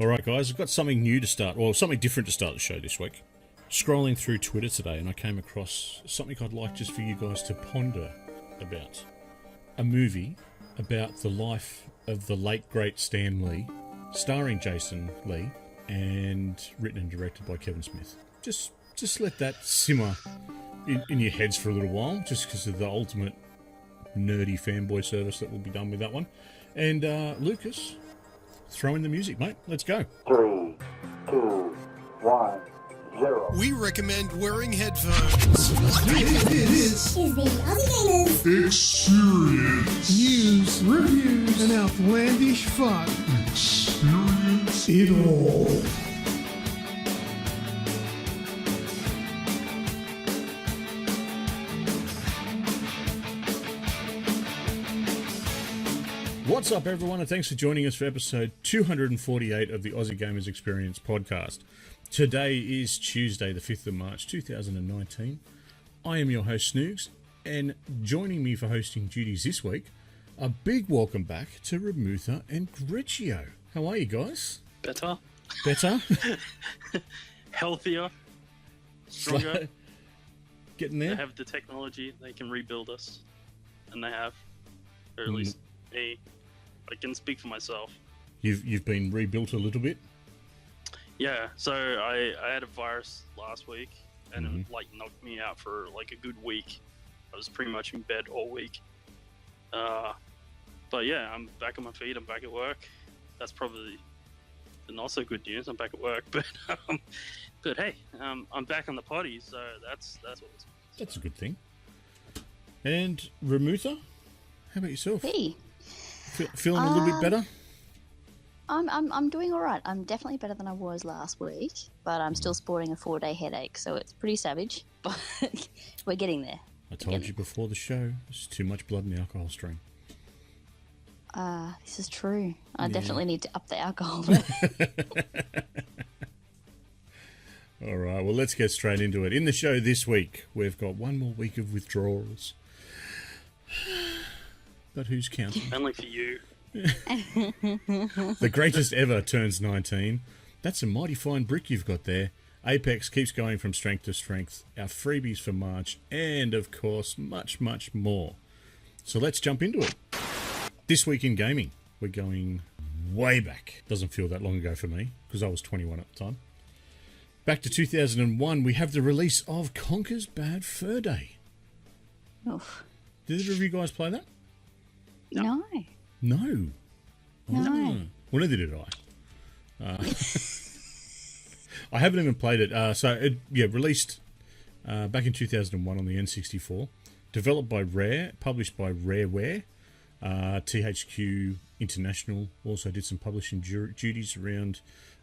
All right, guys, I've got something new to start, or something different to start the show this week. Scrolling through Twitter today, and I came across something I'd like just for you guys to ponder about. A movie about the life of the late, great Stan Lee, starring Jason Lee, and written and directed by Kevin Smith. Just let that simmer in your heads for a little while, just because of the ultimate nerdy fanboy service that will be done with that one. And Lucas, throw in the music, mate. Let's go. 3, 2, 1, 0. We recommend wearing headphones. This is the Aussie Gamers Experience. News, reviews, and outlandish fun. Experience It all. What's up, everyone, and thanks for joining us for episode 248 of the Aussie Gamers Experience podcast. Today is Tuesday, the 5th of March, 2019. I am your host, Snoogs, and joining me for hosting duties this week, a big welcome back to Remutha and Grejio. How are you guys? Better. Better? Healthier. Stronger. Getting They there? have the technology. They can rebuild us. And they have. Or at least me. I can speak for myself. You've been rebuilt a little bit? Yeah, so I had a virus last week. And it knocked me out for a good week. I was pretty much in bed all week. But yeah, I'm back on my feet. I'm back at work. That's probably the not so good news. I'm back at work, but hey, I'm back on the potty, so that's what it's. That's a good thing. And Remutha, how about yourself? Hey, Feeling a little bit better? I'm doing all right. I'm definitely better than I was last week, but I'm still sporting a 4-day headache, so it's pretty savage. But we're getting there. I told you before the show, there's too much blood in the alcohol stream. This is true. I definitely need to up the alcohol. All right, well, let's get straight into it. In the show this week, we've got one more week of withdrawals. But who's counting? Only for you. The greatest ever turns 19. That's a mighty fine brick you've got there. Apex keeps going from strength to strength. Our freebies for March, and of course, much, much more. So let's jump into it. This week in gaming, we're going way back. Doesn't feel that long ago for me, because I was 21 at the time. Back to 2001, we have the release of Conker's Bad Fur Day. Oof. Did either of you guys play that? No. No. No. Well, neither did I. I haven't even played it. Released back in 2001 on the N64. Developed by Rare, published by Rareware. THQ International also did some publishing duties around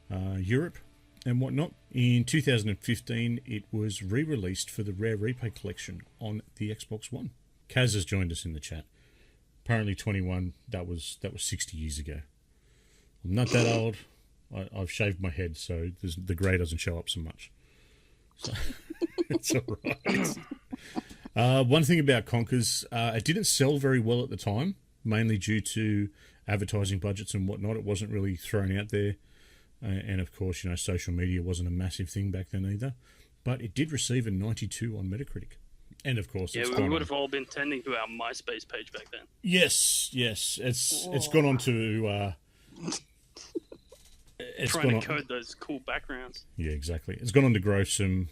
Europe and whatnot. In 2015, it was re-released for the Rare Replay Collection on the Xbox One. Kaz has joined us in the chat. Apparently 21, that was 60 years ago. I'm not that old. I've shaved my head, so the grey doesn't show up so much. So it's all right. One thing about Conkers, it didn't sell very well at the time, mainly due to advertising budgets and whatnot. It wasn't really thrown out there. And of course, social media wasn't a massive thing back then either. But it did receive a 92 on Metacritic. And of course, Yeah, we would have all been tending to our MySpace page back then. Yes. It's gone on to... Trying to code those cool backgrounds. Yeah, exactly. It's gone on to grow some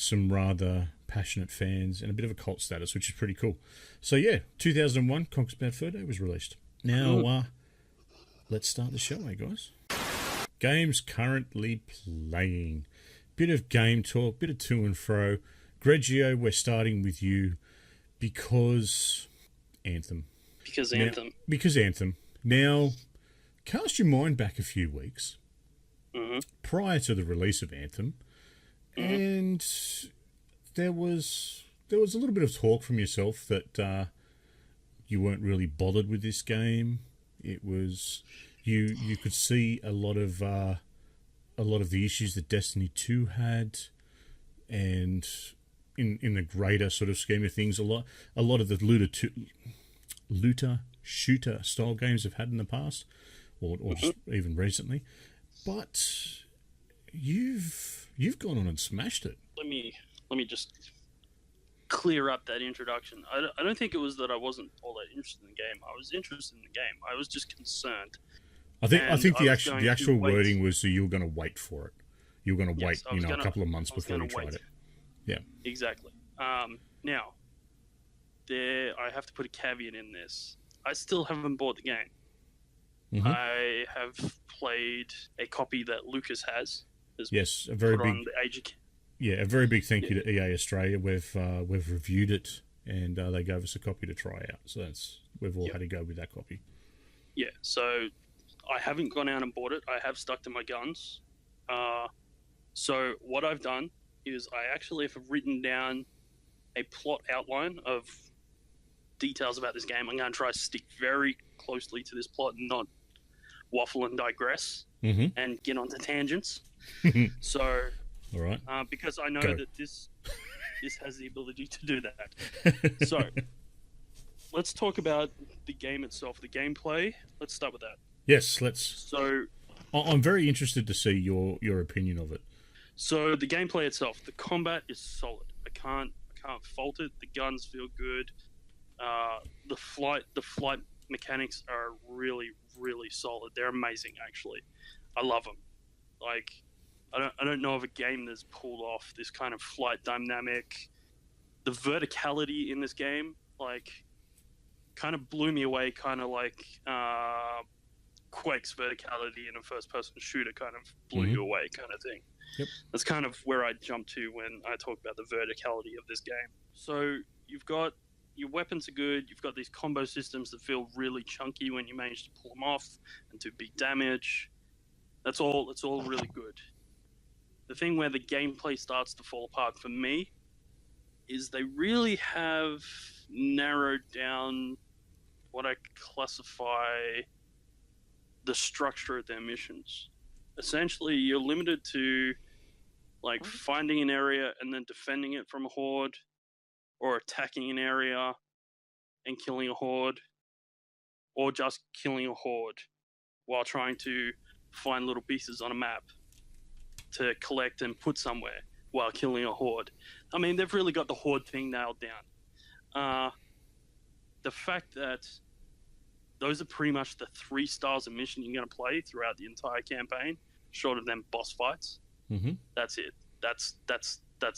rather passionate fans and a bit of a cult status, which is pretty cool. So yeah, 2001, Conker's Bad Fur Day was released. Now, let's start the show, guys. Games currently playing. Bit of game talk, bit of to and fro. Grejio, we're starting with you because Anthem. Because Anthem. Now, cast your mind back a few weeks prior to the release of Anthem, and there was a little bit of talk from yourself that you weren't really bothered with this game. It was you could see a lot of the issues that Destiny 2 had, and in the greater sort of scheme of things, a lot of the looter shooter style games have had in the past, or just even recently. But you've gone on and smashed it. Let me just clear up that introduction. I don't think it was that I wasn't all that interested in the game. I was interested in the game. I was just concerned. I think the I was going actual to wait. wording was that you were going to wait for it. You were going to wait, I was a couple of months I was before you gonna tried wait. it. Yeah. Exactly. Now, I have to put a caveat in this. I still haven't bought the game. Mhm. I have played a copy that Lucas has. Yes, a very put big on the age. Yeah, a very big thank you to EA Australia. We've reviewed it, and they gave us a copy to try out. So we've all had to go with that copy. Yeah, so I haven't gone out and bought it. I have stuck to my guns. So what I've done is I actually have written down a plot outline of details about this game. I'm going to try to stick very closely to this plot and not waffle and digress and get onto tangents. So, All right. because I know Go. that this has the ability to do that. So, let's talk about the game itself, the gameplay. Let's start with that. Yes, let's. So, I'm very interested to see your opinion of it. So the gameplay itself, the combat is solid. I can't fault it. The guns feel good. The flight mechanics are really, really solid. They're amazing, actually. I love them. Like, I don't know of a game that's pulled off this kind of flight dynamic. The verticality in this game, like, kind of blew me away. Kind of like Quake's verticality in a first-person shooter, kind of blew you away, kind of thing. Yep. That's kind of where I jump to when I talk about the verticality of this game. So you've got your weapons are good. You've got these combo systems that feel really chunky when you manage to pull them off and do big damage. That's all really good. The thing where the gameplay starts to fall apart for me is they really have narrowed down what I classify the structure of their missions. Essentially, you're limited to like finding an area and then defending it from a horde, or attacking an area and killing a horde, or just killing a horde while trying to find little pieces on a map to collect and put somewhere while killing a horde. I mean, they've really got the horde thing nailed down. The fact that those are pretty much the 3 styles of mission you're going to play throughout the entire campaign, short of them boss fights. That's it. That's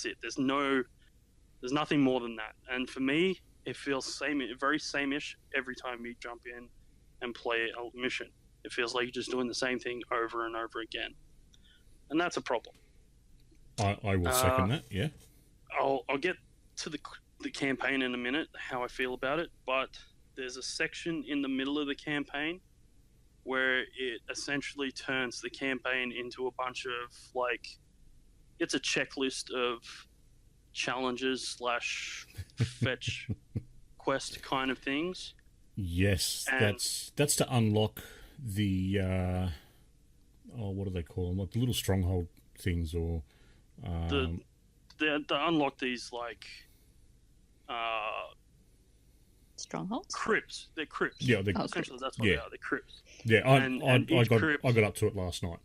it. There's nothing more than that. And for me, it feels very same-ish every time you jump in and play a mission. It feels like you're just doing the same thing over and over again, and that's a problem. I will second that. Yeah. I'll get to the campaign in a minute, how I feel about it, but there's a section in the middle of the campaign where it essentially turns the campaign into a bunch of, like, it's a checklist of challenges / fetch quest kind of things. Yes, And that's to unlock the what do they call them? Like the little stronghold things, or they unlock these like Strongholds? crypts. They're crypts. Yeah, essentially that's what they are. They're crypts. Yeah, I each got crypt- I got up to it last night.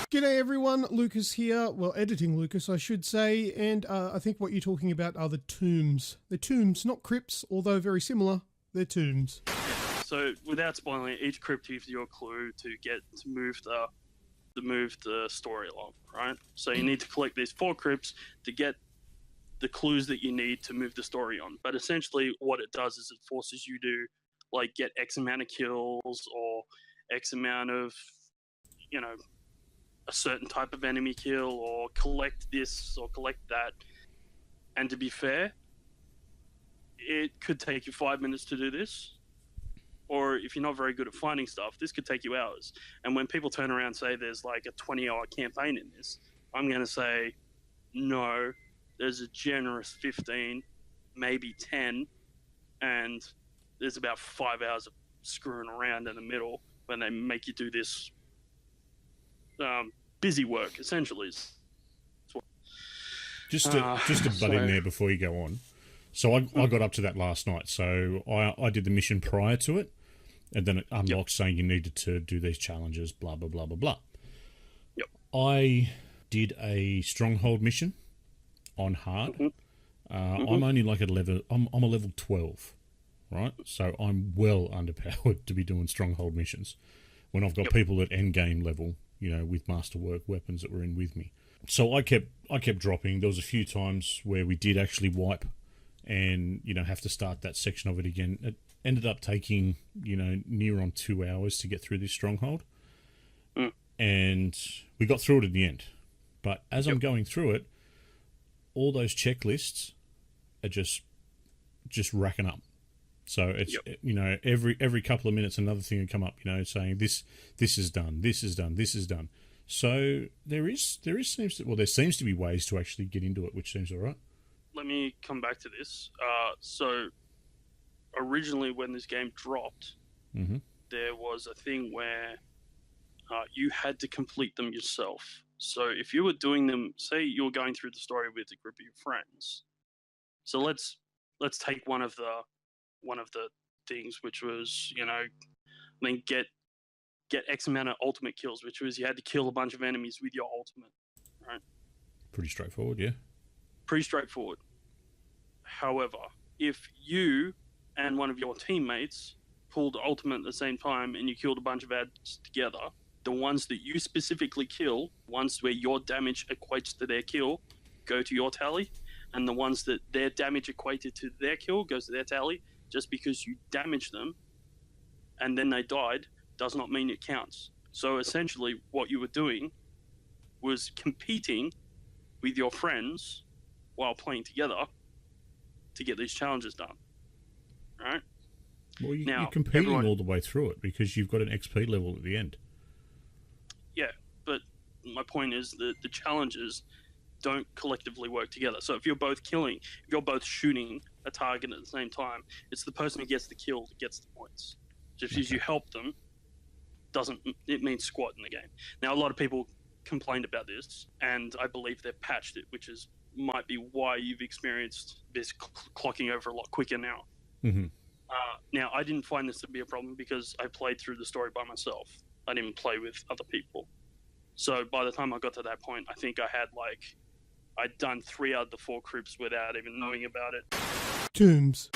G'day everyone, Lucas here. Well, editing Lucas, I should say. And I think what you're talking about are the tombs. They're tombs, not crypts, although very similar. They're tombs. So without spoiling it, each crypt gives you a clue to move the story along, right? So you need to collect these 4 crypts to get the clues that you need to move the story on. But essentially what it does is it forces you to like get X amount of kills or X amount of, a certain type of enemy kill, or collect this or collect that. And to be fair, it could take you 5 minutes to do this. Or if you're not very good at finding stuff, this could take you hours. And when people turn around and say there's like a 20-hour campaign in this, I'm going to say, no, there's a generous 15, maybe 10, and there's about 5 hours of screwing around in the middle when they make you do this busy work, essentially. Just to butt in there before you go on. So I got up to that last night. So I did the mission prior to it, and then it unlocked saying you needed to do these challenges, blah, blah, blah, blah, blah. I did a stronghold mission on hard. I'm only like at level. I'm a level 12, right? So I'm well underpowered to be doing stronghold missions when I've got people at end game level, with masterwork weapons that were in with me. So I kept dropping. There was a few times where we did actually wipe, and have to start that section of it again. It ended up taking near on 2 hours to get through this stronghold, and we got through it in the end. But as I'm going through it, all those checklists are just racking up. So it's every couple of minutes another thing would come up, saying this is done, this is done, this is done. So there seems to be ways to actually get into it, which seems all right. Let me come back to this. So originally when this game dropped, there was a thing where you had to complete them yourself. So if you were doing them, say you were going through the story with a group of your friends. So let's take one of the things, which was get X amount of ultimate kills, which was you had to kill a bunch of enemies with your ultimate, right? Pretty straightforward, yeah. Pretty straightforward. However, if you and one of your teammates pulled ultimate at the same time and you killed a bunch of ads together, the ones that you specifically kill, ones where your damage equates to their kill, go to your tally, and the ones that their damage equated to their kill goes to their tally. Just because you damaged them and then they died does not mean it counts. So essentially what you were doing was competing with your friends while playing together to get these challenges done. Right? Well, you're competing all the way through it because you've got an XP level at the end. Yeah, but my point is that the challenges don't collectively work together. So if you're both shooting a target at the same time, it's the person who gets the kill that gets the points. Just because you help them it means squat in the game. Now, a lot of people complained about this, and I believe they've patched it, which might be why you've experienced this clocking over a lot quicker now. Now, I didn't find this to be a problem because I played through the story by myself. I didn't play with other people. So by the time I got to that point, I think I'd done 3 out of the 4 crypts without even knowing about it. Tombs.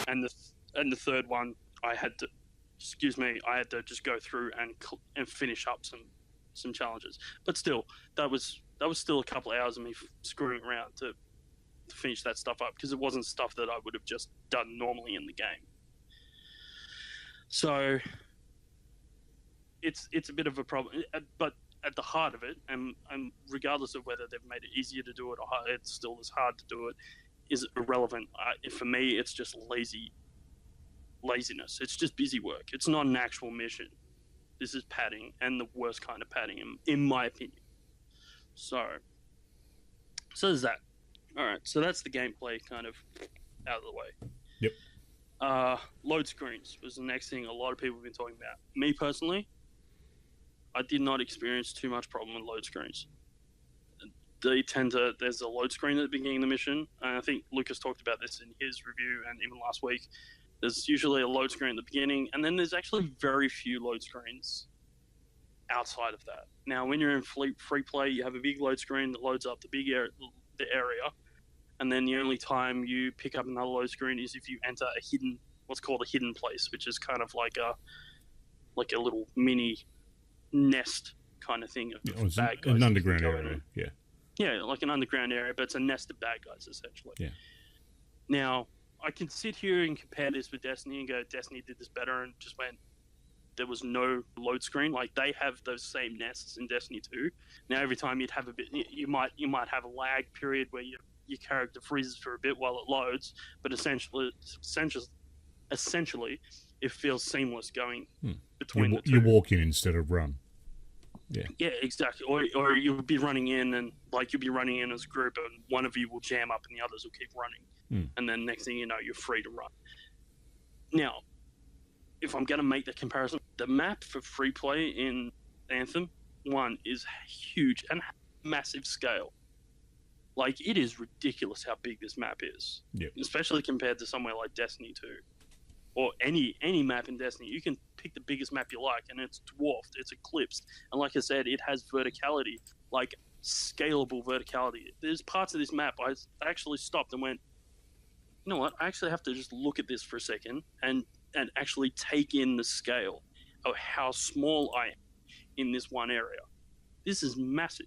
And the third one, I had to just go through and finish up some challenges. But still, that was still a couple of hours of me screwing around to finish that stuff up because it wasn't stuff that I would have just done normally in the game. So it's a bit of a problem, but at the heart of it, and regardless of whether they've made it easier to do it or it's still as hard to do it, is irrelevant. For me, it's just laziness. It's just busy work. It's not an actual mission. This is padding, and the worst kind of padding, in my opinion. So there's that. All right, so that's the gameplay kind of out of the way. Yep. Load screens was the next thing a lot of people have been talking about. Me personally, I did not experience too much problem with load screens. There's a load screen at the beginning of the mission, and I think Lucas talked about this in his review and even last week. There's usually a load screen at the beginning, and then there's actually very few load screens outside of that. Now, when you're in free play, you have a big load screen that loads up the area, and then the only time you pick up another load screen is if you enter what's called a hidden place, which is kind of like a little mini nest kind of thing. It's an underground area, yeah. Yeah, like an underground area, but it's a nest of bad guys, essentially. Yeah. Now, I can sit here and compare this with Destiny and go, Destiny did this better and just went, there was no load screen. Like, they have those same nests in Destiny 2. Now, every time you'd have you might have a lag period where your character freezes for a bit while it loads, but essentially it feels seamless going between the two. You walk in instead of run. Yeah. Yeah, exactly. Or you'll be running in as a group and one of you will jam up and the others will keep running. And then next thing you know, you're free to run. Now, if I'm going to make the comparison, the map for free play in Anthem 1 is huge and massive scale. Like, it is ridiculous how big this map is. Yep. Especially compared to somewhere like Destiny 2. or any map in Destiny, you can pick the biggest map you like, and it's dwarfed, it's eclipsed, and like I said, it has verticality, like scalable verticality. There's parts of this map I actually stopped and went, you know what? I actually have to just look at this for a second and actually take in the scale of how small I am in this one area. This is massive.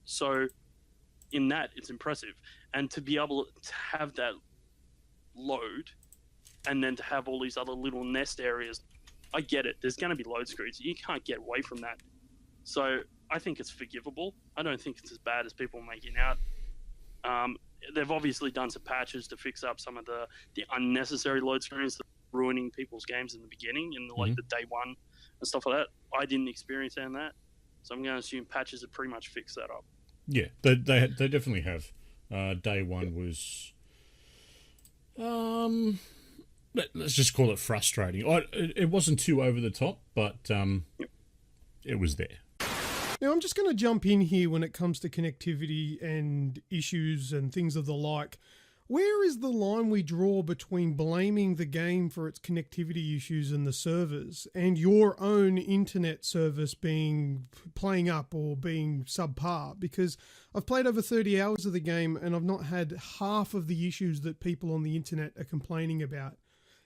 So in that, it's impressive. And to be able to have that load and then to have all these other little nest areas, I get it. There's going to be load screens. You can't get away from that. So I think it's forgivable. I don't think it's as bad as people are making out. They've obviously done some patches to fix up some of the unnecessary load screens that were ruining people's games in the beginning, in like the day one and stuff like that. I didn't experience any of that, so I'm going to assume patches have pretty much fixed that up. Yeah, they definitely have. Day one was, let's just call it frustrating. It wasn't too over the top, but it was there. Now, I'm just going to jump in here when it comes to connectivity and issues and things of the like. Where is the line we draw between blaming the game for its connectivity issues and the servers and your own internet service playing up or being subpar? Because I've played over 30 hours of the game and I've not had half of the issues that people on the internet are complaining about.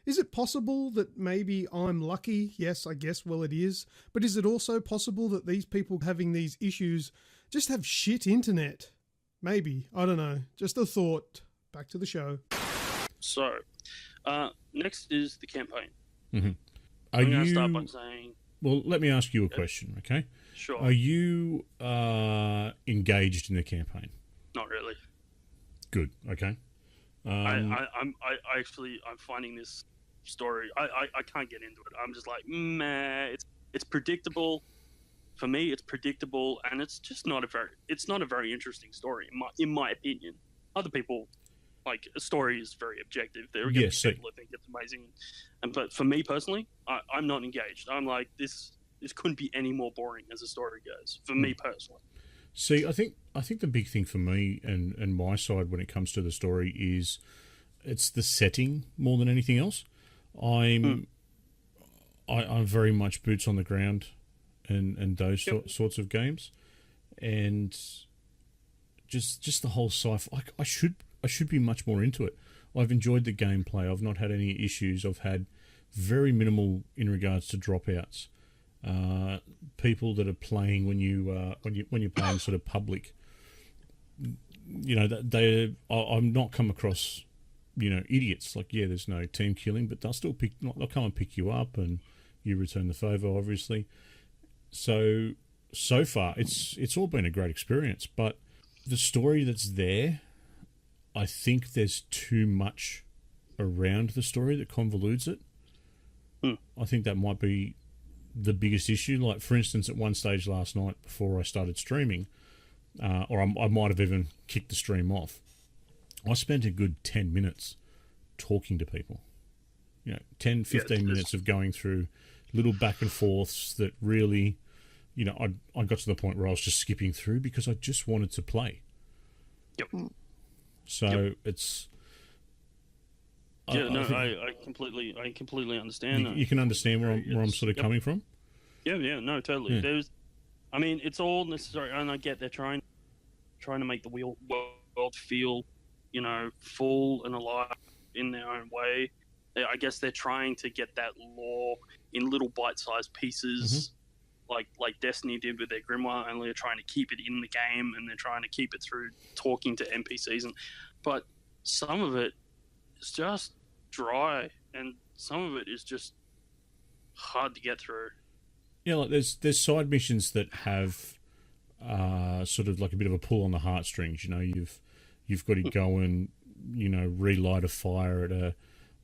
Is it possible that maybe I'm lucky? Yes, I guess, well, it is. But is it also possible that these people having these issues just have shit internet? Maybe. I don't know. Just a thought. Back to the show. So, next is the campaign. Mm-hmm. I'm going to start by saying... Well, let me ask you a question, okay? Sure. Are you engaged in the campaign? Not really. Good, okay. I'm finding this story, I can't get into it. I'm just like, meh, it's predictable. For me, it's predictable, and it's just not a very interesting story, in my opinion. Other people, like, a story is very objective. There are going to be people that think it's amazing, but for me personally, I'm not engaged. I'm like, this couldn't be any more boring as a story goes. For me personally. See, I think the big thing for me and my side when it comes to the story is it's the setting more than anything else. I'm very much boots on the ground and those sorts of games, and just the whole sci-fi. I should be much more into it. I've enjoyed the gameplay. I've not had any issues. I've had very minimal in regards to dropouts. People that are playing when you're playing sort of public, I'm not come across, idiots like, there's no team killing, but they'll still they'll come and pick you up and you return the favour, obviously. So far it's all been a great experience, but the story that's there, I think there's too much around the story that convolutes it. I think that might be the biggest issue. Like, for instance, at one stage last night before I started streaming, or I might have even kicked the stream off, I spent a good 10 minutes talking to people. 10, 15 minutes of going through little back and forths that really, I got to the point where I was just skipping through because I just wanted to play. Yep. So it's... I completely understand. You can understand where I'm sort of coming from? Yeah, no, totally. Yeah. It's all necessary, and I get they're trying to make the world feel, full and alive in their own way. I guess they're trying to get that lore in little bite-sized pieces, like Destiny did with their Grimoire, and they're trying to keep it in the game, and they're trying to keep it through talking to NPCs. But some of it is just dry, and some of it is just hard to get through. Yeah, like there's side missions that have sort of like a bit of a pull on the heartstrings. You've got to go and relight a fire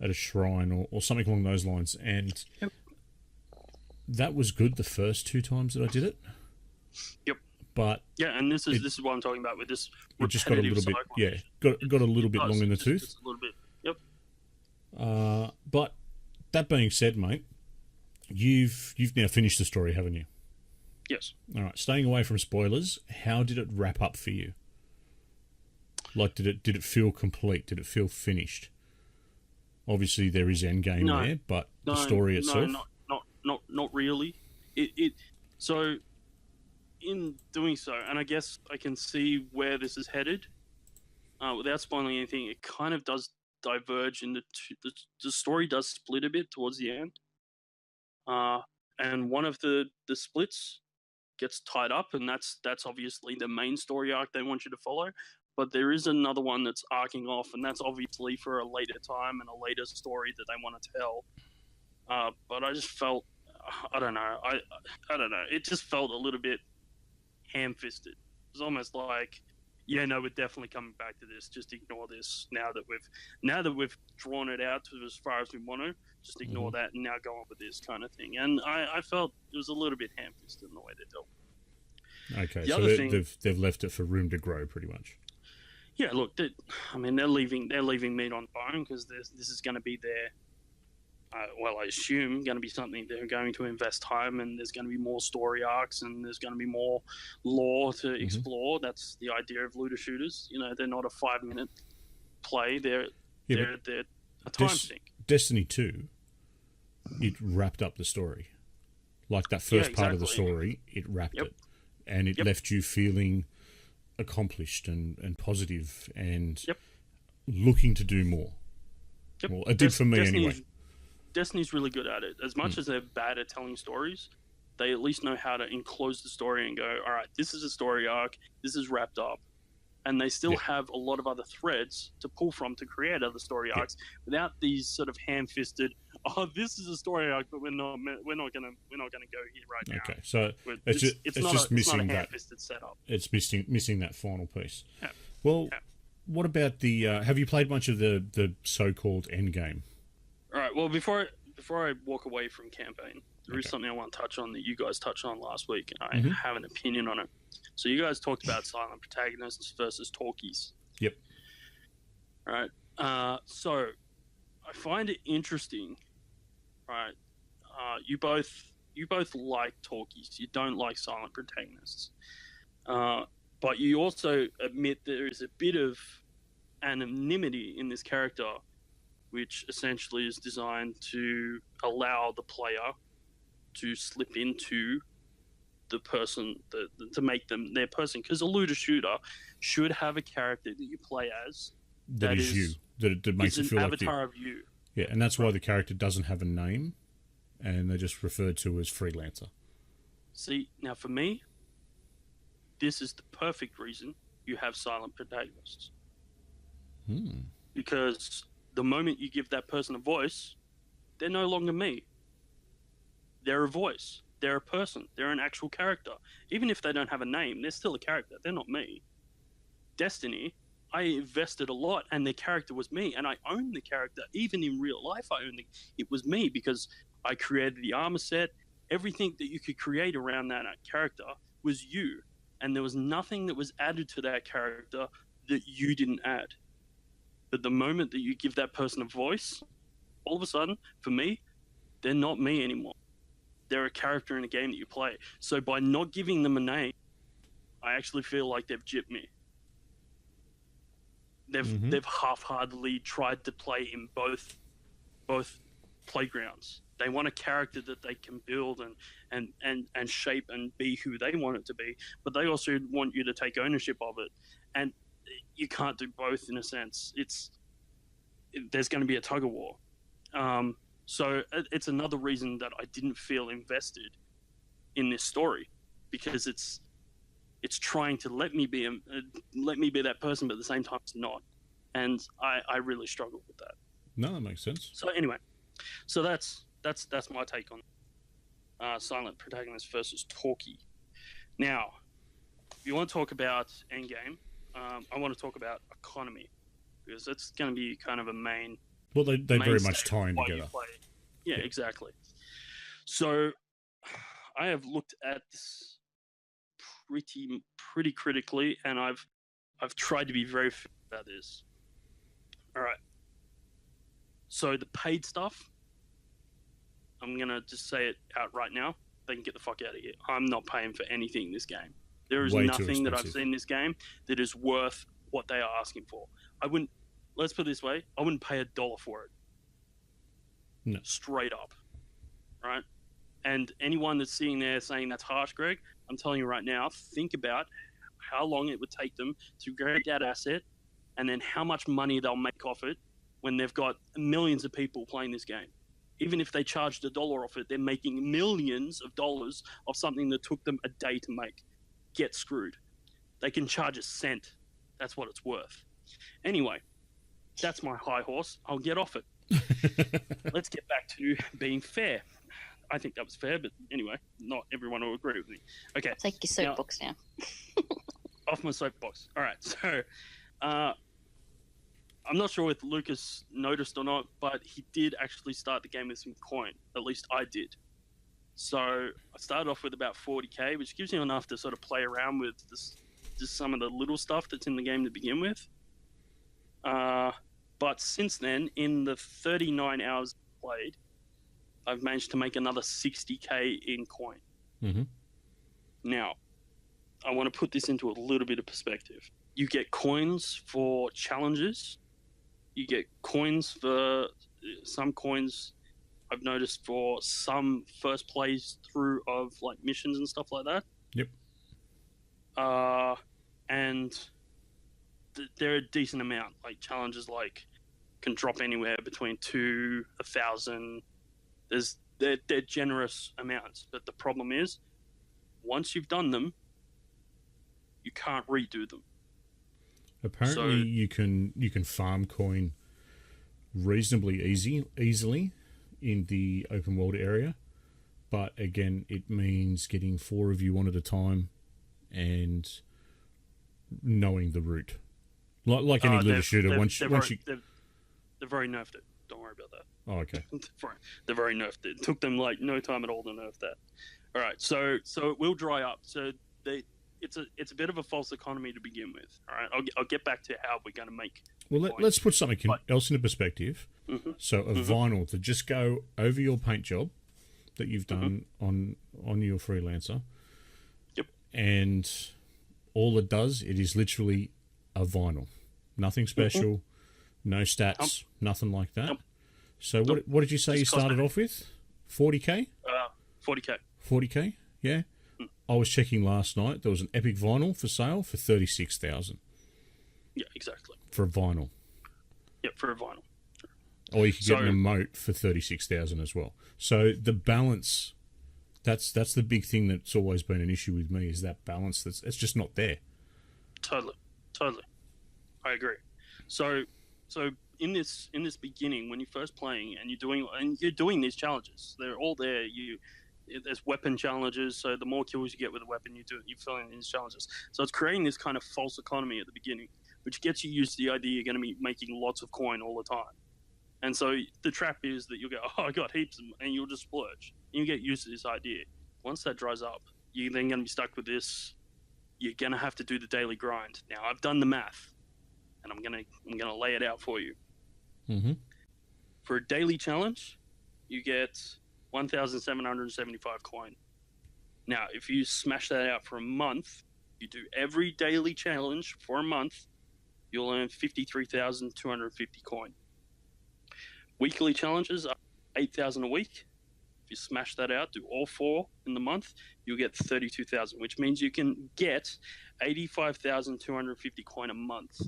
at a shrine or something along those lines, and that was good the first 2 times that I did it. Yep. But and this is what I'm talking about with this. It just got a little bit, got a little bit long in the tooth. Just a little bit. Yep. But that being said, mate, you've now finished the story, haven't you? Yes. All right. Staying away from spoilers, how did it wrap up for you? Like, did it feel complete? Did it feel finished? Obviously, there is endgame No. there, but No, the story itself. not really. So in doing so, and I guess I can see where this is headed. Without spoiling anything, it kind of does diverge into the story does split a bit towards the end. And one of the splits gets tied up, and that's obviously the main story arc they want you to follow. But there is another one that's arcing off, and that's obviously for a later time and a later story that they want to tell. But I just felt, I don't know, I don't know. It just felt a little bit ham-fisted. It was almost like, yeah, no, we're definitely coming back to this. Just ignore this now that we've drawn it out to as far as we want to. Just ignore that and now go on with this kind of thing. And I felt it was a little bit ham-fisted in the way they dealt. Okay, so they've left it for room to grow, pretty much. Yeah, look, they're leaving meat on bone because this is going to be their, I assume, going to be something they're going to invest time, and there's going to be more story arcs, and there's going to be more lore to explore. That's the idea of looter shooters. You know, they're not a 5-minute play. They're a time sink. Destiny 2, it wrapped up the story. Like that first part of the story, it wrapped it. And it left you feeling accomplished and positive and looking to do more. Well, it did for me anyway. Destiny's really good at it. As much as they're bad at telling stories, they at least know how to enclose the story and go, all right, this is a story arc, this is wrapped up. And they still have a lot of other threads to pull from to create other story arcs without these sort of ham-fisted, this is a story arc, but we're not gonna go here right now. Okay, so it's just missing that ham-fisted setup. It's missing that final piece. Yeah. Well, what about the? Have you played much of the so-called end game? All right. Well, before I walk away from campaign, there is something I want to touch on that you guys touched on last week, and I have an opinion on it. So you guys talked about silent protagonists versus talkies. Yep. All right. So I find it interesting. Right. You both like talkies. You don't like silent protagonists. But you also admit there is a bit of anonymity in this character, which essentially is designed to allow the player to slip into the person, to make them their person. Because a looter shooter should have a character that you play as that is you. That makes it feel like you. An avatar of you. Yeah, and that's why the character doesn't have a name, and they're just referred to as freelancer. See, now for me, this is the perfect reason you have silent protagonists. Because the moment you give that person a voice, they're no longer me. They're a voice. They're a person. They're an actual character. Even if they don't have a name, they're still a character. They're not me. Destiny, I invested a lot, and the character was me, and I owned the character. Even in real life, it was me because I created the armor set. Everything that you could create around that character was you, and there was nothing that was added to that character that you didn't add. But the moment that you give that person a voice, all of a sudden, for me, they're not me anymore. They're a character in a game that you play. So by not giving them a name, I actually feel like they've gypped me. They've half-heartedly tried to play in both playgrounds. They want a character that they can build and shape and be who they want it to be, but they also want you to take ownership of it. And you can't do both in a sense. There's going to be a tug of war. So it's another reason that I didn't feel invested in this story, because it's trying to let me be that person, but at the same time it's not, and I really struggled with that. No, that makes sense. So anyway, so that's my take on silent protagonist versus talkie. Now, if you want to talk about endgame, I want to talk about economy, because that's going to be kind of a main. Well, they very much tie in together. Yeah, exactly. So I have looked at this pretty critically, and I've tried to be very fair about this. All right. So the paid stuff, I'm gonna just say it out right now. They can get the fuck out of here. I'm not paying for anything in this game. There is nothing that I've seen in this game that is worth what they are asking for. Let's put it this way, I wouldn't pay $1 for it. No. Straight up, right? And anyone that's sitting there saying that's harsh, Greg, I'm telling you right now, think about how long it would take them to create that asset and then how much money they'll make off it when they've got millions of people playing this game. Even if they charged $1 off it, they're making millions of dollars off something that took them a day to make. Get screwed. They can charge a cent. That's what it's worth. Anyway, that's my high horse. I'll get off it. Let's get back to being fair. I think that was fair, but anyway, not everyone will agree with me. Okay. Take your soapbox now. Off my soapbox. All right. So, I'm not sure if Lucas noticed or not, but he did actually start the game with some coin. At least I did. So I started off with about 40k, which gives you enough to sort of play around with just some of the little stuff that's in the game to begin with. But since then, in the 39 hours played, I've managed to make another 60k in coin. Mm-hmm. Now, I want to put this into a little bit of perspective. You get coins for challenges. You get coins for some coins I've noticed for some first plays through of like missions and stuff like that. Yep. And they're a decent amount. Like challenges like can drop anywhere between 2, 1,000. They're generous amounts, but the problem is once you've done them, you can't redo them. Apparently, you can farm coin reasonably easily in the open world area, but again, it means getting 4 of you one at a time and knowing the route. Like any looter shooter, they're very nerfed it. Don't worry about that. Oh, okay. They're very nerfed it. It took them like no time at all to nerf that. All right, so it will dry up. So it's a bit of a false economy to begin with. All right, I'll get back to how we're going to make. Well, let's put something else into perspective. Mm-hmm. So a vinyl to just go over your paint job that you've done on your freelancer. Yep. And all it does, it is literally a vinyl. Nothing special, no stats, nothing like that. So what did you say you started off with? 40k? 40k. 40k, yeah. I was checking last night. There was an epic vinyl for sale for 36,000. Yeah, exactly. For a vinyl. Yep, for a vinyl. Or you could get an emote for 36,000 as well. So the balance, that's the big thing that's always been an issue with me, is that balance. It's just not there. Totally. I agree. So in this beginning, when you're first playing and you're doing these challenges, they're all there. There's weapon challenges, so the more kills you get with a weapon, you fill in these challenges. So it's creating this kind of false economy at the beginning, which gets you used to the idea you're going to be making lots of coin all the time. And so the trap is that you'll go, oh, I got heaps, and you'll just splurge. And you get used to this idea. Once that dries up, you're then going to be stuck with this. You're going to have to do the daily grind. Now, I've done the math, and I'm gonna lay it out for you. Mm-hmm. For a daily challenge, you get 1,775 coin. Now, if you smash that out for a month, you do every daily challenge for a month, you'll earn 53,250 coin. Weekly challenges are 8,000 a week. If you smash that out, do all 4 in the month, you'll get 32,000, which means you can get 85,250 coin a month.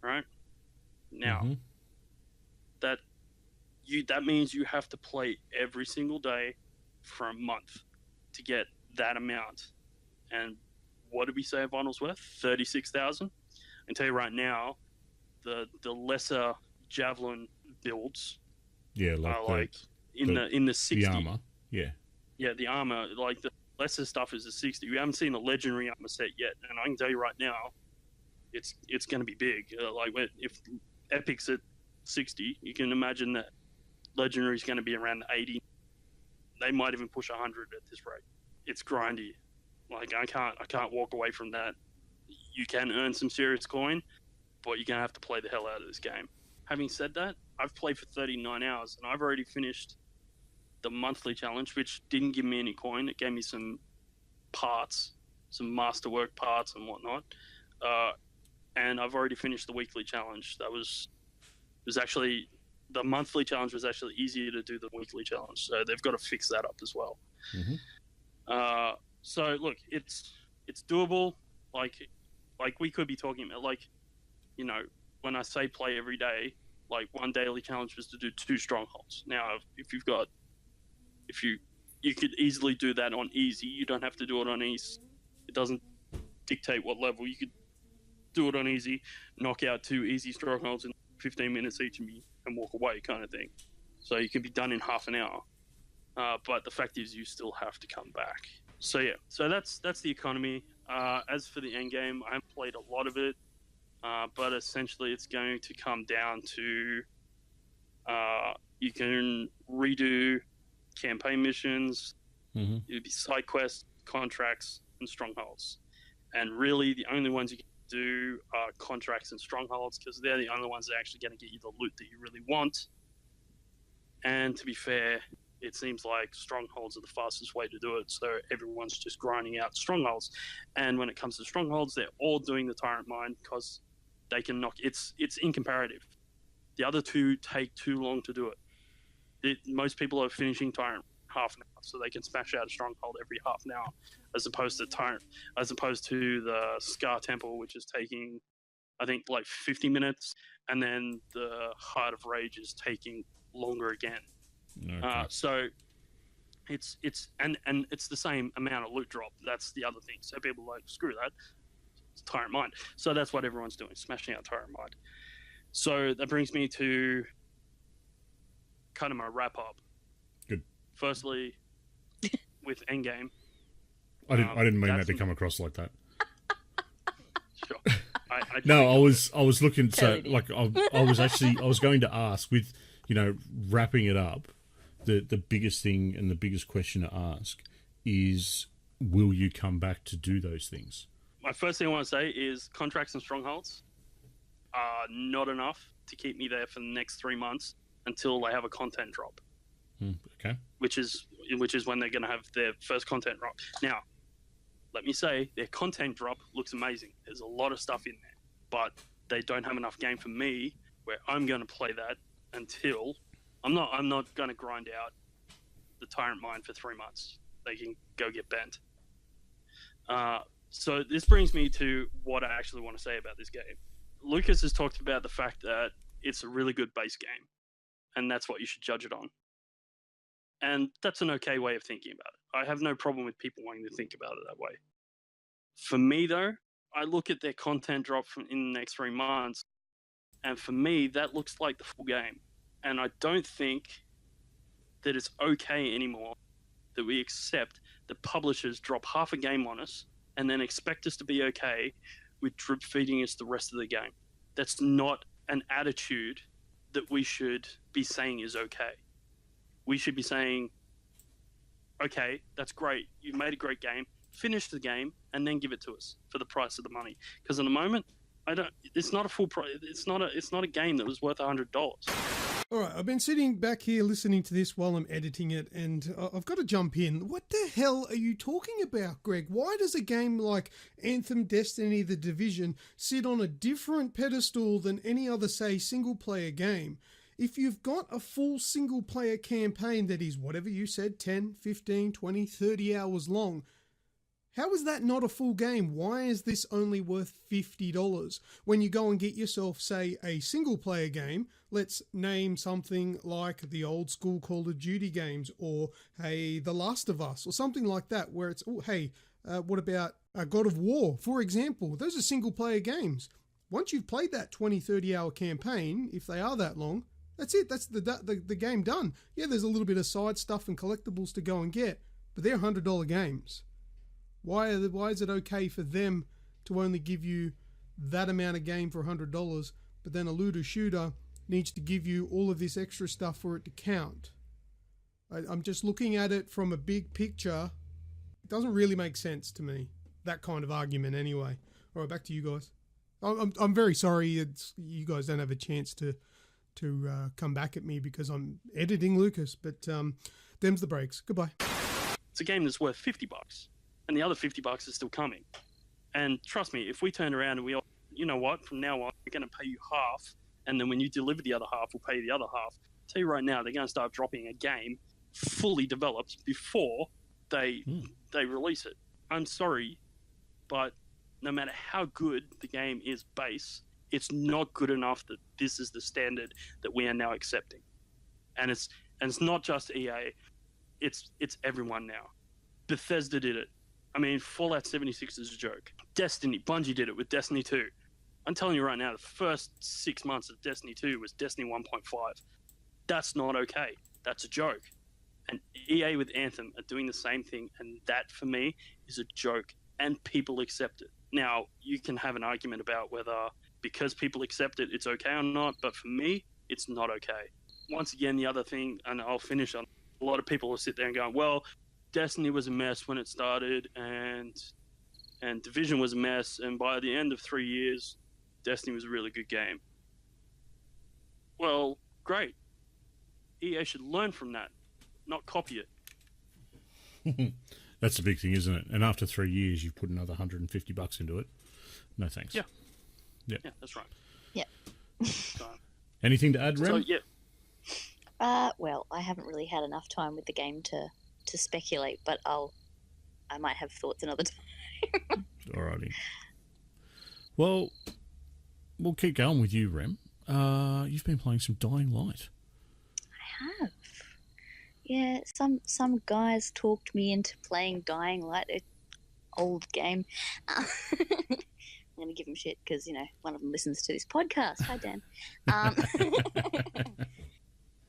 All right? Now, that means you have to play every single day for a month to get that amount. And what did we say a vinyl's worth? 36,000. I can tell you right now, the lesser javelin builds, like in the 60. The armor, yeah, the armor. Like the lesser stuff is the 60. We haven't seen the legendary armor set yet, and I can tell you right now, it's going to be big. If epic's at 60, you can imagine that legendary is going to be around the 80. They might even push 100 at this rate. It's grindy. Like I can't walk away from that. You can earn some serious coin, but you're going to have to play the hell out of this game. Having said that, I've played for 39 hours and I've already finished the monthly challenge, which didn't give me any coin. It gave me some parts, some masterwork parts and whatnot. And I've already finished the weekly challenge. That was actually the monthly challenge was actually easier to do than the weekly challenge. So they've got to fix that up as well. So look, it's doable. Like we could be talking about, like, you know, when I say play every day, like one daily challenge was to do 2 strongholds. Now, if you could easily do that on easy. You don't have to do it on easy. It doesn't dictate what level. You could do it on easy, knock out 2 easy strongholds in 15 minutes each and walk away, kind of thing. So you can be done in half an hour. But the fact is, you still have to come back. So yeah, so that's the economy. As for the end game, I haven't played a lot of it, but essentially it's going to come down to you can redo campaign missions, it'd be side quests, contracts, and strongholds. And really, the only ones you can do are contracts and strongholds, because they're the only ones that are actually going to get you the loot that you really want. And to be fair, it seems like strongholds are the fastest way to do it, so everyone's just grinding out strongholds. And when it comes to strongholds, they're all doing the tyrant mine because they can knock. It's incomparative. The other 2 take too long to do it. Most people are finishing tyrant half an hour, so they can smash out a stronghold every half an hour, as opposed to the Scar Temple, which is taking, I think, like 50 minutes, and then the Heart of Rage is taking longer again. Okay. So it's the same amount of loot drop. That's the other thing. So people are like, screw that, it's tyrant mine. So that's what everyone's doing, smashing out tyrant mine. So that brings me to kind of my wrap up. Good. Firstly, with Endgame. I didn't mean that to come across like that. Sure. I was looking. So like I was going to ask, with, you know, wrapping it up, the biggest thing and the biggest question to ask is, will you come back to do those things? My first thing I want to say is contracts and strongholds are not enough to keep me there for the next 3 months until they have a content drop. Okay. Which is when they're going to have their first content drop. Now, let me say, their content drop looks amazing. There's a lot of stuff in there, but they don't have enough game for me where I'm going to play that until I'm not going to grind out the tyrant mine for 3 months. They can go get bent. So this brings me to what I actually want to say about this game. Lucas has talked about the fact that it's a really good base game, and that's what you should judge it on. And that's an okay way of thinking about it. I have no problem with people wanting to think about it that way. For me, though, I look at their content drop in the next 3 months, and for me, that looks like the full game. And I don't think that it's okay anymore that we accept that publishers drop half a game on us and then expect us to be okay with drip feeding us the rest of the game. That's not an attitude that we should be saying is okay. We should be saying, okay, that's great. You've made a great game. Finish the game and then give it to us for the price of the money. Because at the moment, it's not a full price. It's not a game that was worth $100. All right, I've been sitting back here listening to this while I'm editing it, and I've got to jump in. What the hell are you talking about, Greg? Why does a game like Anthem, Destiny, The Division sit on a different pedestal than any other, say, single-player game? If you've got a full single-player campaign that is, whatever you said, 10, 15, 20, 30 hours long, how is that not a full game? Why is this only worth $50? When you go and get yourself, say, a single-player game, let's name something like the old school Call of Duty games, or, hey, The Last of Us, or something like that, where it's, oh, hey, what about God of War, for example? Those are single-player games. Once you've played that 20, 30-hour campaign, if they are that long, that's it. That's the game done. Yeah, there's a little bit of side stuff and collectibles to go and get, but they're $100 games. Why is it okay for them to only give you that amount of game for $100, but then a looter shooter needs to give you all of this extra stuff for it to count? I'm just looking at it from a big picture. It doesn't really make sense to me, that kind of argument anyway. All right, back to you guys. I'm very sorry you guys don't have a chance to come back at me because I'm editing Lucas, but them's the breaks. Goodbye. It's a game that's worth $50. And the other $50 is still coming. And trust me, if we turn around and we all, you know what, from now on, we're going to pay you half and then when you deliver the other half, we'll pay you the other half. I'll tell you right now, they're going to start dropping a game fully developed before they release it. I'm sorry, but no matter how good the game is base, it's not good enough that this is the standard that we are now accepting. And it's not just EA, it's everyone now. Bethesda did it. I mean, Fallout 76 is a joke. Destiny, Bungie did it with Destiny 2. I'm telling you right now, the first 6 months of Destiny 2 was Destiny 1.5. That's not okay. That's a joke. And EA with Anthem are doing the same thing, and that, for me, is a joke, and people accept it. Now, you can have an argument about whether, because people accept it, it's okay or not, but for me, it's not okay. Once again, the other thing, and I'll finish on, a lot of people will sit there and go, well, Destiny was a mess when it started, and Division was a mess, and by the end of 3 years, Destiny was a really good game. Well, great. EA should learn from that, not copy it. That's the big thing, isn't it? And after 3 years, you've put another $150 into it. No thanks. Yeah. Yeah. Yeah, that's right. Yeah. So, Anything to add, Rem? so yeah. Well, I haven't really had enough time with the game to speculate, but I might have thoughts another time. Alrighty. Well, we'll keep going with you, Rem. You've been playing some Dying Light. I have. Yeah, some guys talked me into playing Dying Light, an old game. I'm going to give them shit because, one of them listens to this podcast. Hi, Dan.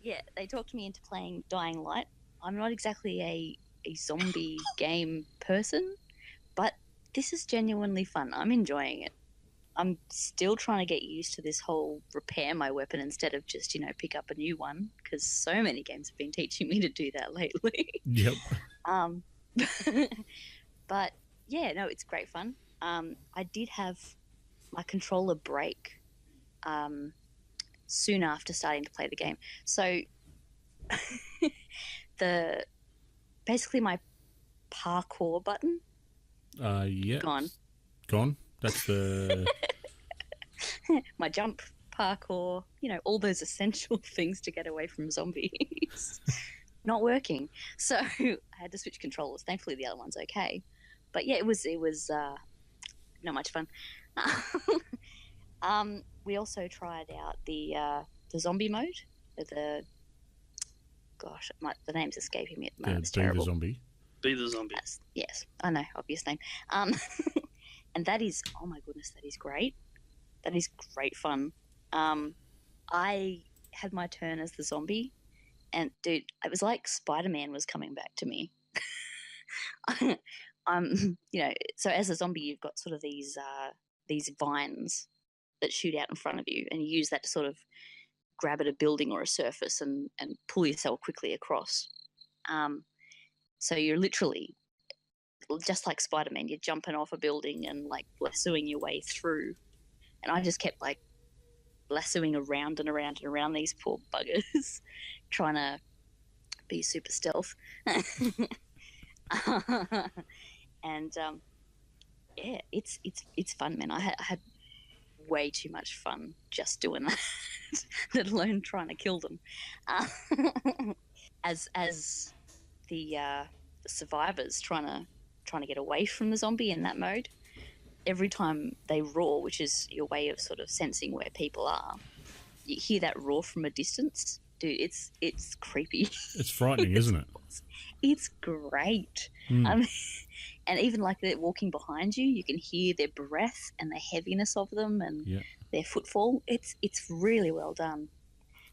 Yeah, they talked me into playing Dying Light. I'm not exactly a zombie game person, but this is genuinely fun. I'm enjoying it. I'm still trying to get used to this whole repair my weapon instead of just, pick up a new one, because so many games have been teaching me to do that lately. Yep. But, yeah, no, it's great fun. I did have my controller break soon after starting to play the game. So, basically my parkour button. Yeah. Gone. That's the... My jump, parkour, all those essential things to get away from zombies. Not working. So I had to switch controllers. Thankfully the other one's okay. But yeah, it was not much fun. We also tried out the zombie mode. The name's escaping me at the moment. It's terrible. The zombie. Be the zombie. Yes, I know, obvious name. And that is, oh my goodness, that is great. That is great fun. I had my turn as the zombie, and dude, it was like Spider-Man was coming back to me. So as a zombie, you've got sort of these vines that shoot out in front of you, and you use that to sort of grab at a building or a surface and pull yourself quickly across. So you're literally, just like Spider-Man, you're jumping off a building and like lassoing your way through. And I just kept like lassoing around and around and around these poor buggers, trying to be super stealth. And yeah, it's fun, man. I had way too much fun just doing that, let alone trying to kill them. As the survivors trying to get away from the zombie in that mode, every time they roar, which is your way of sort of sensing where people are, you hear that roar from a distance. Dude, it's creepy. It's frightening, isn't it? It's great. And even like they're walking behind you, you can hear their breath and the heaviness of them and their footfall. It's really well done.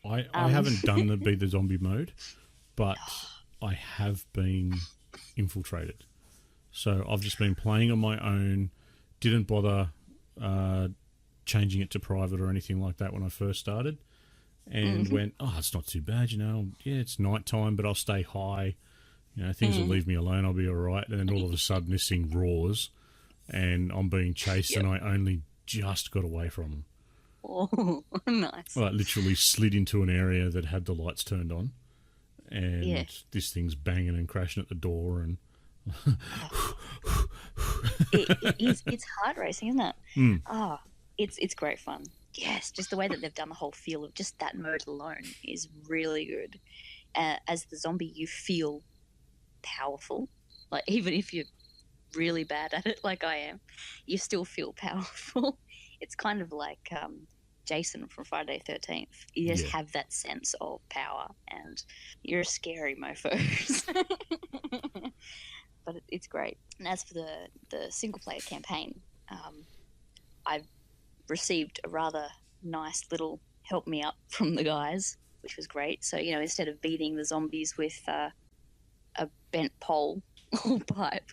I haven't done the Be the Zombie mode, but I have been infiltrated. So I've just been playing on my own, didn't bother changing it to private or anything like that when I first started, and went, it's not too bad, it's nighttime, but I'll stay high, things will leave me alone, I'll be all right. And then all of a sudden this thing roars and I'm being chased and I only just got away from them. Oh, nice. I literally slid into an area that had the lights turned on, and this thing's banging and crashing at the door, and it's heart racing, isn't it? It's great fun. Yes, just the way that they've done the whole feel of just that mode alone is really good. As the zombie, you feel powerful. Like, even if you're really bad at it, like I am, you still feel powerful. It's kind of like Jason from Friday the 13th. You just have that sense of power, and you're a scary mofo. But it's great. And as for the single-player campaign, I've received a rather nice little help me up from the guys, which was great. So, instead of beating the zombies with a bent pole or pipe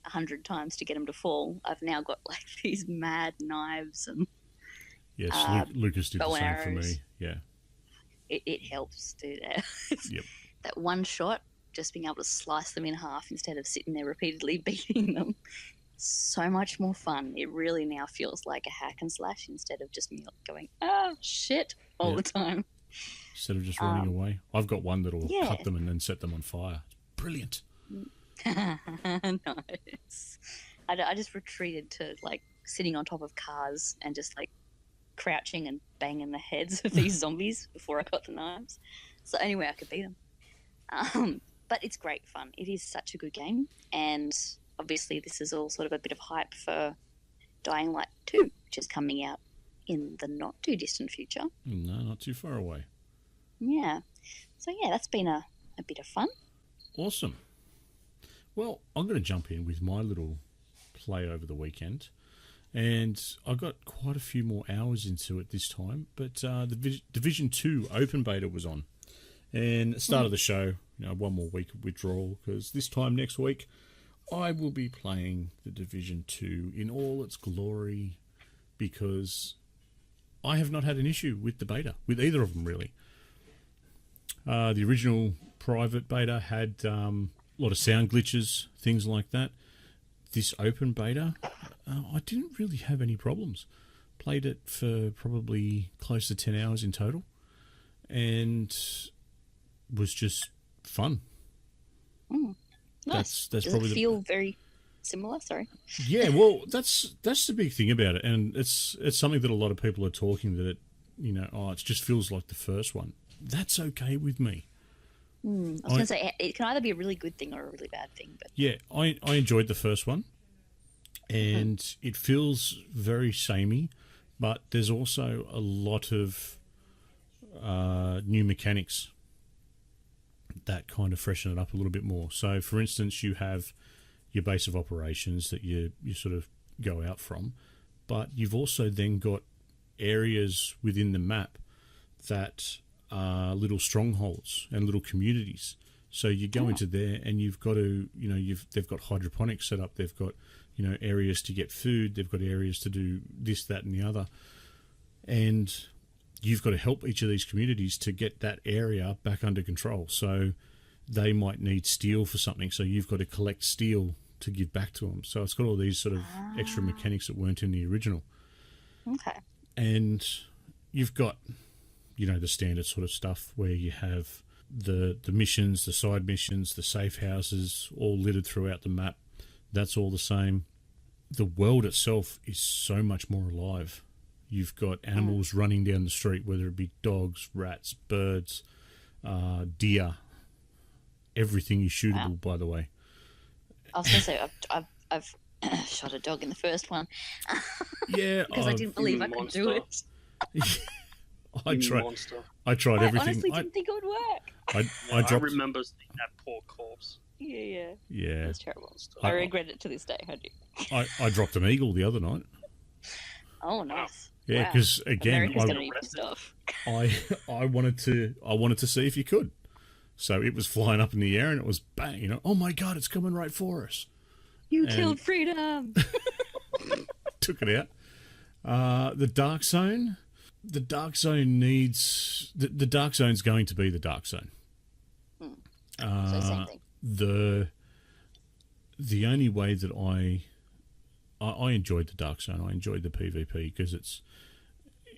100 times to get them to fall, I've now got like these mad knives and yes, Lucas did the same for arrows. me. Yeah, it helps, dude. Yep. That one shot, just being able to slice them in half instead of sitting there repeatedly beating them. So much more fun. It really now feels like a hack and slash instead of just me going, shit, all the time. Instead of just running away. I've got one that'll Yeah. cut them and then set them on fire. Brilliant. Nice. I just retreated to like sitting on top of cars and just like crouching and banging the heads of these zombies before I got the knives. So anyway, I could beat them. But it's great fun. It is such a good game, and obviously this is all sort of a bit of hype for Dying Light 2, which is coming out in the not too distant future. No, not too far away. Yeah. So yeah, that's been a bit of fun. Awesome. Well, I'm going to jump in with my little play over the weekend. And I got quite a few more hours into it this time. But the Division 2 open beta was on. And at the start of the show, one more week of withdrawal, because this time next week, I will be playing the Division 2 in all its glory, because I have not had an issue with the beta, with either of them, really. The original private beta had a lot of sound glitches, things like that. This open beta, I didn't really have any problems. Played it for probably close to 10 hours in total, and was just fun. Nice. That's Does probably it feel very similar? Sorry. Yeah, well, that's the big thing about it, and it's something that a lot of people are talking that it just feels like the first one. That's okay with me. I was going to say it can either be a really good thing or a really bad thing, but Yeah, I enjoyed the first one, and it feels very samey, but there's also a lot of new mechanics that kind of freshen it up a little bit more. So, for instance, you have your base of operations that you sort of go out from, but you've also then got areas within the map that are little strongholds and little communities. So you go into there and you've got to, they've got hydroponics set up, they've got, areas to get food, they've got areas to do this, that, and the other. And you've got to help each of these communities to get that area back under control. So they might need steel for something, so you've got to collect steel to give back to them. So it's got all these sort of extra mechanics that weren't in the original. okay. And you've got, the standard sort of stuff where you have the missions, the side missions, the safe houses, all littered throughout the map. That's all the same. The world itself is so much more alive. You've got animals running down the street, whether it be dogs, rats, birds, deer. Everything is shootable, by the way. I was going to say I've shot a dog in the first one. Yeah, because I didn't believe I could do it. I tried I everything. honestly didn't think it would work. I dropped. I remember seeing that poor corpse. Yeah. Yeah, It's terrible. I regret it to this day. I do. I dropped an eagle the other night. Oh, nice. Yeah, Wow. because again, America's going to be pissed off. I wanted to see if you could. So it was flying up in the air and it was bang. Oh my God, it's coming right for us. You killed freedom. Took it out. The Dark Zone. The Dark Zone needs... The Dark Zone's going to be the Dark Zone. So same thing. The only way that I enjoyed the Dark Zone, I enjoyed the PvP, because it's...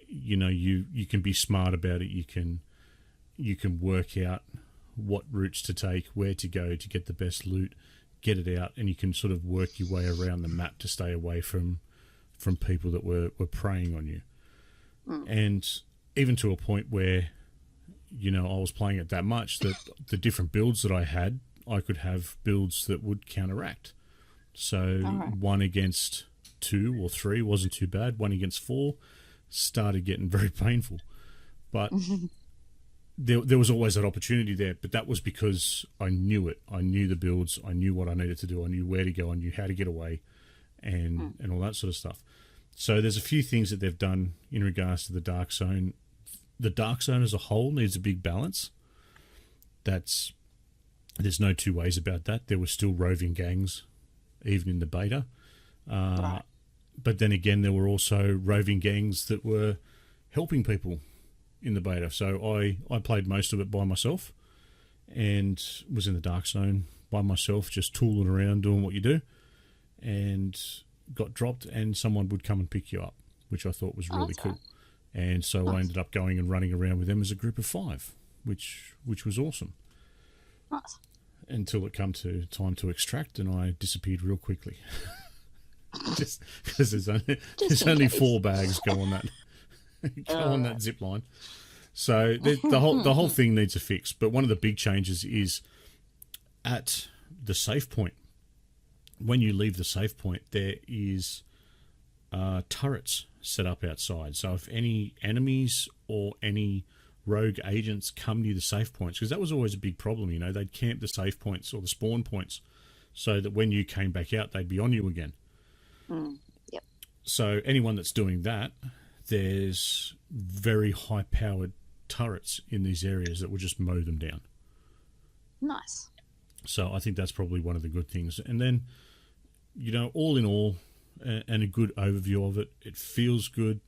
you can be smart about it. You can work out what routes to take, where to go to get the best loot, get it out, and you can sort of work your way around the map to stay away from people that were preying on you. And even to a point where, I was playing it that much that the different builds that I had, I could have builds that would counteract. So 1 against 2 or 3 wasn't too bad. 1 against 4 started getting very painful. But there was always that opportunity there. But that was because I knew it. I knew the builds. I knew what I needed to do. I knew where to go. I knew how to get away and all that sort of stuff. So there's a few things that they've done in regards to the Dark Zone. The Dark Zone as a whole needs a big balance. There's no two ways about that. There were still roving gangs, even in the beta. But then again, there were also roving gangs that were helping people in the beta. So I played most of it by myself and was in the Dark Zone by myself, just tooling around, doing what you do, and got dropped and someone would come and pick you up, which I thought was really cool. And so I ended up going and running around with them as a group of 5, which was awesome. Nice. Until it come to time to extract, and I disappeared real quickly. Just because there's only 4 bags go on that zip line. So the whole thing needs a fix. But one of the big changes is at the save point. When you leave the save point, there is turrets set up outside. So if any enemies or any rogue agents come near the save points, because that was always a big problem, they'd camp the save points or the spawn points so that when you came back out, they'd be on you again. Yep. So anyone that's doing that, there's very high-powered turrets in these areas that will just mow them down. Nice. So I think that's probably one of the good things. And then, all in all, and a good overview of it, it feels good.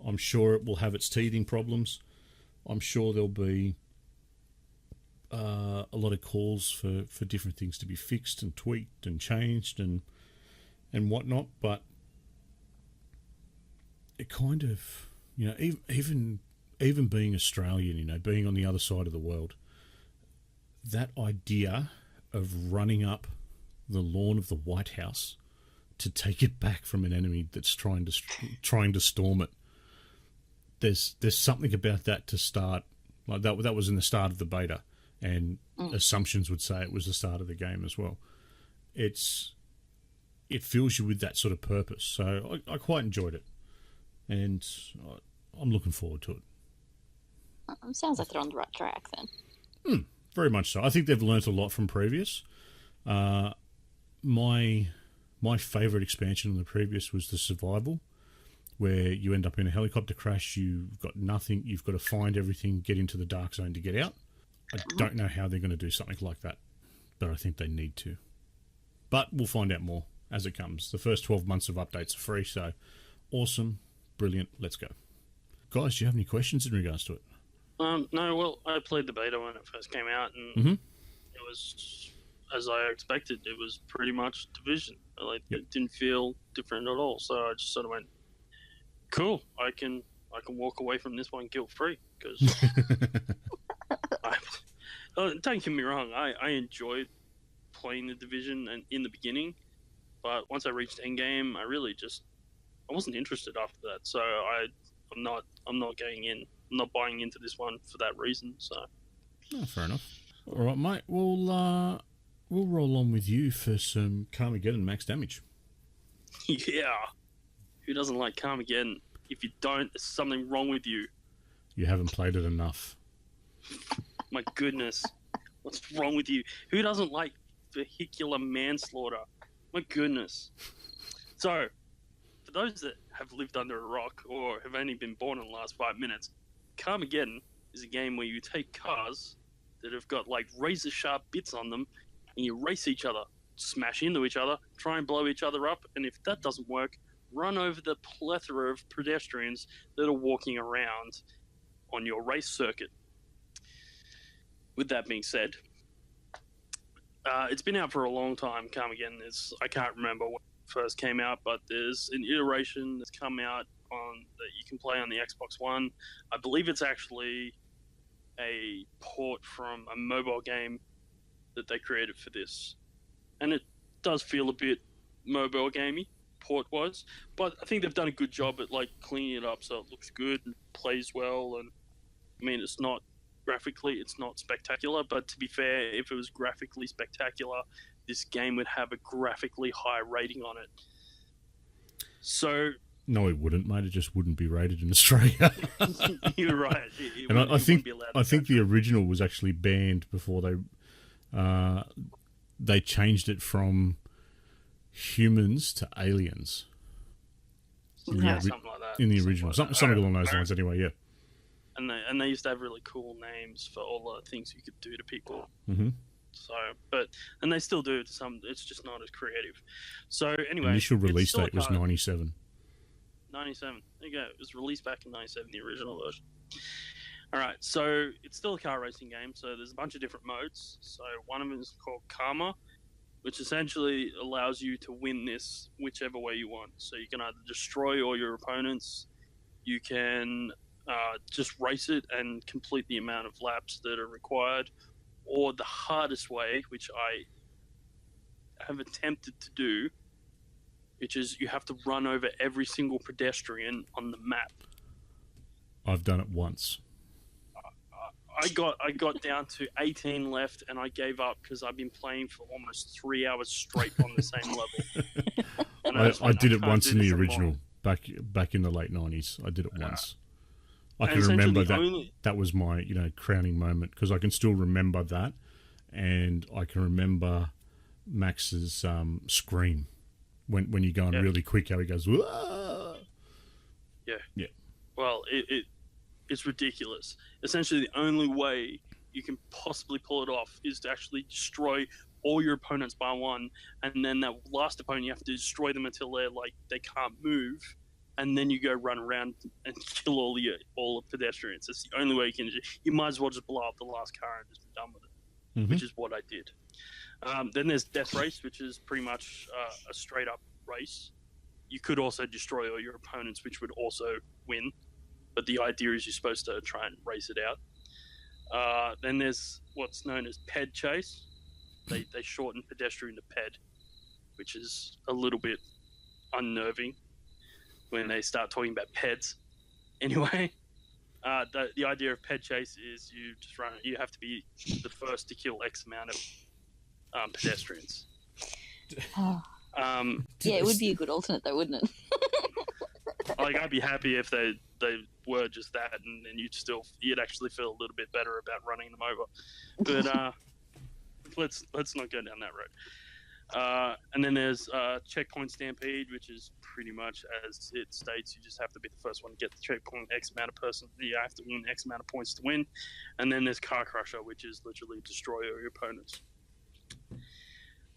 I'm sure it will have its teething problems. I'm sure there'll be a lot of calls for different things to be fixed and tweaked and changed and whatnot, but it kind of, even being Australian, being on the other side of the world, that idea of running up the lawn of the White House to take it back from an enemy that's trying to storm it. There's something about that to start, like that was in the start of the beta, and assumptions would say it was the start of the game as well. It fills you with that sort of purpose. So I quite enjoyed it, and I'm looking forward to it. Sounds like they're on the right track then. Very much so. I think they've learnt a lot from previous. My favourite expansion on the previous was the survival, where you end up in a helicopter crash, you've got nothing, you've got to find everything, get into the Dark Zone to get out. I don't know how they're going to do something like that, but I think they need to. But we'll find out more as it comes. The first 12 months of updates are free, so awesome, brilliant, let's go. Guys, do you have any questions in regards to it? No, well, I played the beta when it first came out, and it was, as I expected, it was pretty much Division. It didn't feel different at all, so I just sort of went, cool, I can walk away from this one guilt-free, because don't get me wrong, I enjoyed playing the Division and in the beginning, but once I reached endgame, I wasn't interested after that, so I'm not going in. I'm not buying into this one for that reason. So, fair enough. All right, mate. We'll roll on with you for some Carmageddon max damage. Yeah. Who doesn't like Carmageddon? If you don't, there's something wrong with you. You haven't played it enough. My goodness, what's wrong with you? Who doesn't like vehicular manslaughter? My goodness. So, for those that have lived under a rock or have only been born in the last 5 minutes, Carmageddon is a game where you take cars that have got like razor sharp bits on them and you race each other, smash into each other, try and blow each other up, and if that doesn't work, run over the plethora of pedestrians that are walking around on your race circuit. With that being said, it's been out for a long time. Carmageddon I can't remember when it first came out, but there's an iteration that's come out that you can play on the Xbox One. I believe it's actually a port from a mobile game that they created for this, and it does feel a bit mobile gamey. port was, but I think they've done a good job at like cleaning it up so it looks good and plays well. And I mean, it's not graphically, it's not spectacular, but to be fair, if it was graphically spectacular, this game would have a graphically high rating on it. So no, it wouldn't, mate. It just wouldn't be rated in Australia. you're right. And I think the original was actually banned before they changed it from humans to aliens. Something like that. In the original, something along those lines, anyway. Yeah. And they used to have really cool names for all the things you could do to people. Mm-hmm. So, and they still do to some. It's just not as creative. So anyway, initial release date was 97. 97. There you go. It was released back in 97, the original version. All right, so it's still a car racing game. So there's a bunch of different modes. So one of them is called Karma, which essentially allows you to win this whichever way you want. So you can either destroy all your opponents, you can just race it and complete the amount of laps that are required, or the hardest way, which I have attempted to do, which is you have to run over every single pedestrian on the map. I've done it once. I got down to 18 left and I gave up because I've been playing for almost 3 hours straight on the same level. And I did it once in the original, back in the late 90s. I did it once. I can remember that was my crowning moment, because I can still remember that, and I can remember Max's scream when you're going really quick, how he goes, "Whoa!" Yeah. Well, it's ridiculous. Essentially, the only way you can possibly pull it off is to actually destroy all your opponents by one, and then that last opponent, you have to destroy them until they can't move, and then you go run around and kill all the pedestrians. It's the only way you can. You might as well just blow up the last car and just be done with it, which is what I did. Then there's Death Race, which is pretty much a straight up race. You could also destroy all your opponents, which would also win, but the idea is you're supposed to try and race it out. Then there's what's known as Ped Chase. They shorten pedestrian to Ped, which is a little bit unnerving when they start talking about Peds. Anyway, the idea of Ped Chase is you just run. You have to be the first to kill X amount of pedestrians. Yeah, it would be a good alternate, though, wouldn't it? I'd be happy if they were just that, and then you'd actually feel a little bit better about running them over. But let's not go down that road. And then there's Checkpoint Stampede, which is pretty much as it states. You just have to be the first one to get the checkpoint. X amount of person. You have to win X amount of points to win. And then there's Car Crusher, which is literally destroy all your opponents.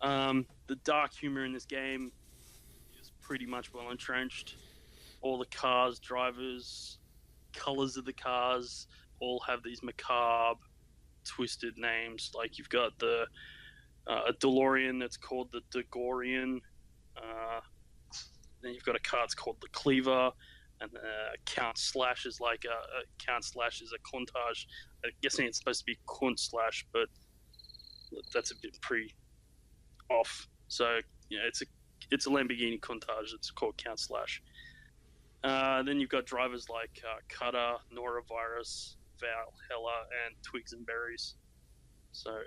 The dark humor in this game is pretty much well entrenched. All the cars, drivers, colors of the cars all have these macabre, twisted names. Like you've got a DeLorean that's called the DeGorian. Then you've got a car that's called the Cleaver, and Count Slash is like Count Slash is a Countach. I'm guessing it's supposed to be Kunt Slash, but that's a bit off. So it's a Lamborghini Countach. It's called Count Slash. Then you've got drivers like Cutter, Norovirus, Valhalla, and Twigs and Berries. So,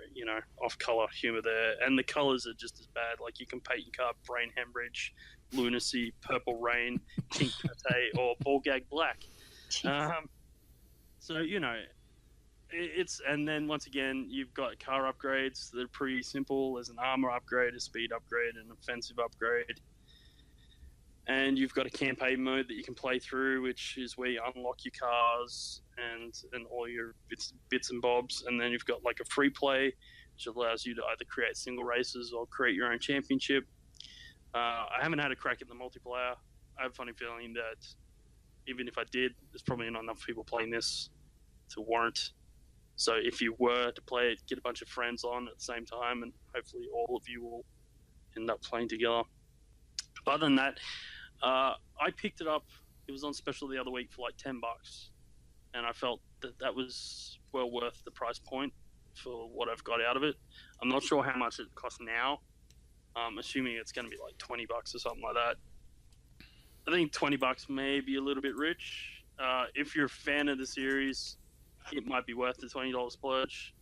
off-color humor there. And the colors are just as bad. Like, you can paint your car Brain Hemorrhage, Lunacy, Purple Rain, Pink Pate, or Ball Gag Black. So, it's... And then, once again, you've got car upgrades that are pretty simple. There's an armor upgrade, a speed upgrade, an offensive upgrade. And you've got a campaign mode that you can play through, which is where you unlock your cars and all your bits and bobs. And then you've got like a free play, which allows you to either create single races or create your own championship. I haven't had a crack at the multiplayer. I have a funny feeling that even if I did, there's probably not enough people playing this to warrant. So if you were to play it, get a bunch of friends on at the same time, and hopefully all of you will end up playing together. But other than that, I picked it up. It was on special the other week for like $10, and I felt that was well worth the price point for what I've got out of it. I'm not sure how much it costs now. I'm assuming it's going to be like $20 or something like that. I think $20 may be a little bit rich. If you're a fan of the series, it might be worth the $20 splurge.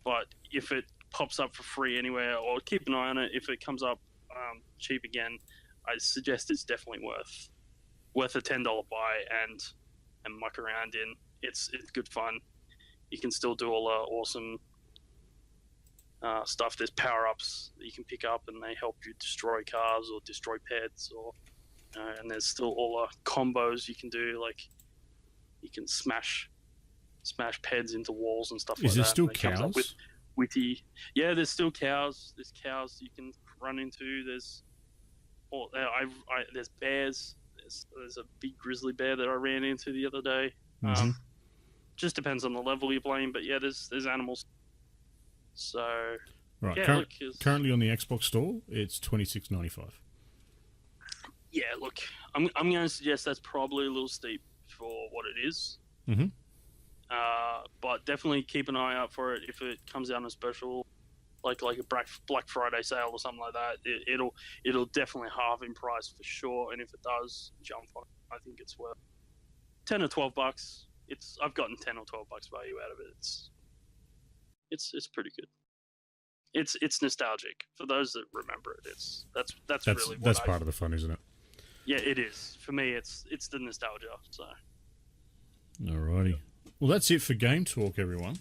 But if it pops up for free anywhere, or keep an eye on it, if it comes up cheap again, I suggest it's definitely worth a $10 buy and muck around in. It's good fun. You can still do all the awesome stuff. There's power-ups that you can pick up, and they help you destroy cars or destroy pets, or and there's still all the combos you can do, like you can smash peds into walls and stuff like that. Is there still and it comes up cows? with witty. Yeah, there's still cows. There's cows you can run into. There's there's bears. There's a big grizzly bear that I ran into the other day. Mhm. Just depends on the level you're playing, but yeah, there's animals. So Right. yeah, look, Currently on the Xbox store, it's $26.95. yeah, look, I'm going to suggest that's probably a little steep for what it is. Mhm. But definitely keep an eye out for it if it comes out on a special, like a Black Friday sale or something like that. It'll definitely halve in price for sure. And if it does jump on, I think it's worth $10 or $12. I've gotten $10 or $12 value out of it. It's pretty good. It's nostalgic for those that remember it. That's really that's part of the fun, isn't it? Yeah, it is. For me, it's the nostalgia. So Alrighty. Well, that's it for Game Talk, everyone.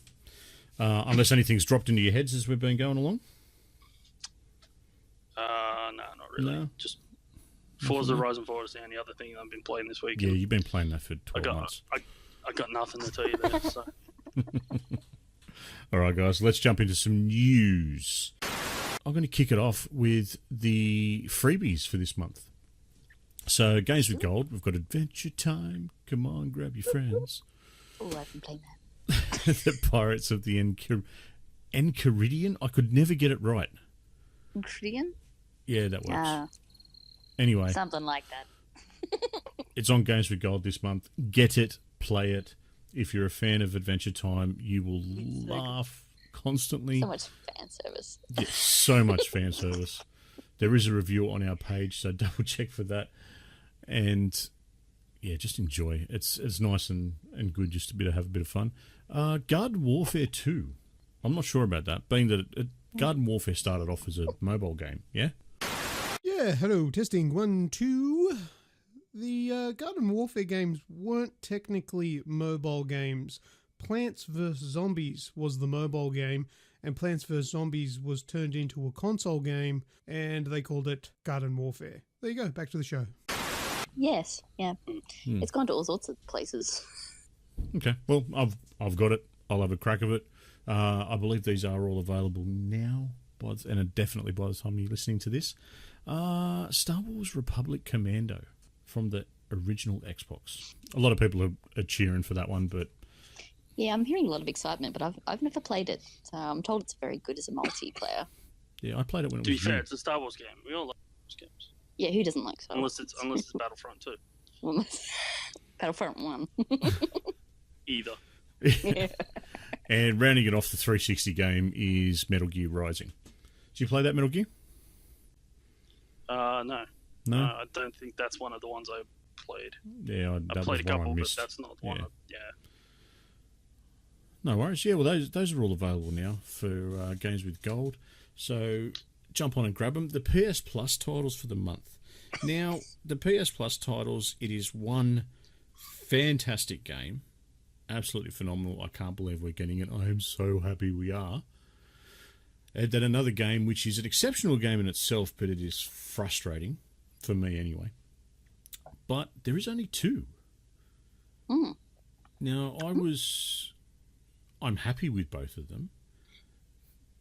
Unless anything's dropped into your heads as we've been going along. no, not really. No? Just Forza Horizon 4 is the only other thing I've been playing this week. Yeah, you've been playing that for 12 months. I got nothing to tell you there. So. All right, guys, let's jump into some news. I'm going to kick it off with the freebies for this month. So, Games with Gold, we've got Adventure Time. Come on, grab your friends. Oh, I've been playing that. The Pirates of the Enchiridion. I could never get it right. Incredian? Yeah, that works. Yeah, Anyway, something like that. it's on Games with Gold this month. Get it, play it. If you're a fan of Adventure Time, you will laugh constantly. So much fan service. Yes, so much fan service. There is a review on our page, so double check for that. And yeah, just enjoy. It's nice and good just to have a bit of fun. Garden Warfare 2. I'm not sure about that, being that Garden Warfare started off as a mobile game, yeah? Yeah, hello, testing 1, 2. The Garden Warfare games weren't technically mobile games. Plants vs. Zombies was the mobile game, and Plants vs. Zombies was turned into a console game, and they called it Garden Warfare. There you go, back to the show. Yes, yeah. It's gone to all sorts of places. Okay, well, I've got it. I'll have a crack of it. I believe these are all available now, and definitely by the time you're listening to this. Star Wars Republic Commando from the original Xbox. A lot of people are cheering for that one, but... Yeah, I'm hearing a lot of excitement, but I've never played it. So I'm told it's very good as a multiplayer. Yeah, I played it when it To be was fair, new. it's a Star Wars game. We all like Star Wars games, Yeah, who doesn't like Star Wars? unless it's Battlefront 2. Battlefront 1. Either. And rounding it off, the 360 game is Metal Gear Rising. Did you play that Metal Gear? No. No? I don't think that's one of the ones I played. Yeah, I that played a was one I couple, but missed. that's not one. Yeah. Yeah. No worries. Yeah, well, those are all available now for Games with Gold. So jump on and grab them. The PS Plus titles for the month. Now, the PS Plus titles, it is one fantastic game. Absolutely phenomenal. I can't believe we're getting it. I am so happy we are. And then another game, which is an exceptional game in itself, but it is frustrating, for me anyway. But there is only two. Now, I'm happy with both of them,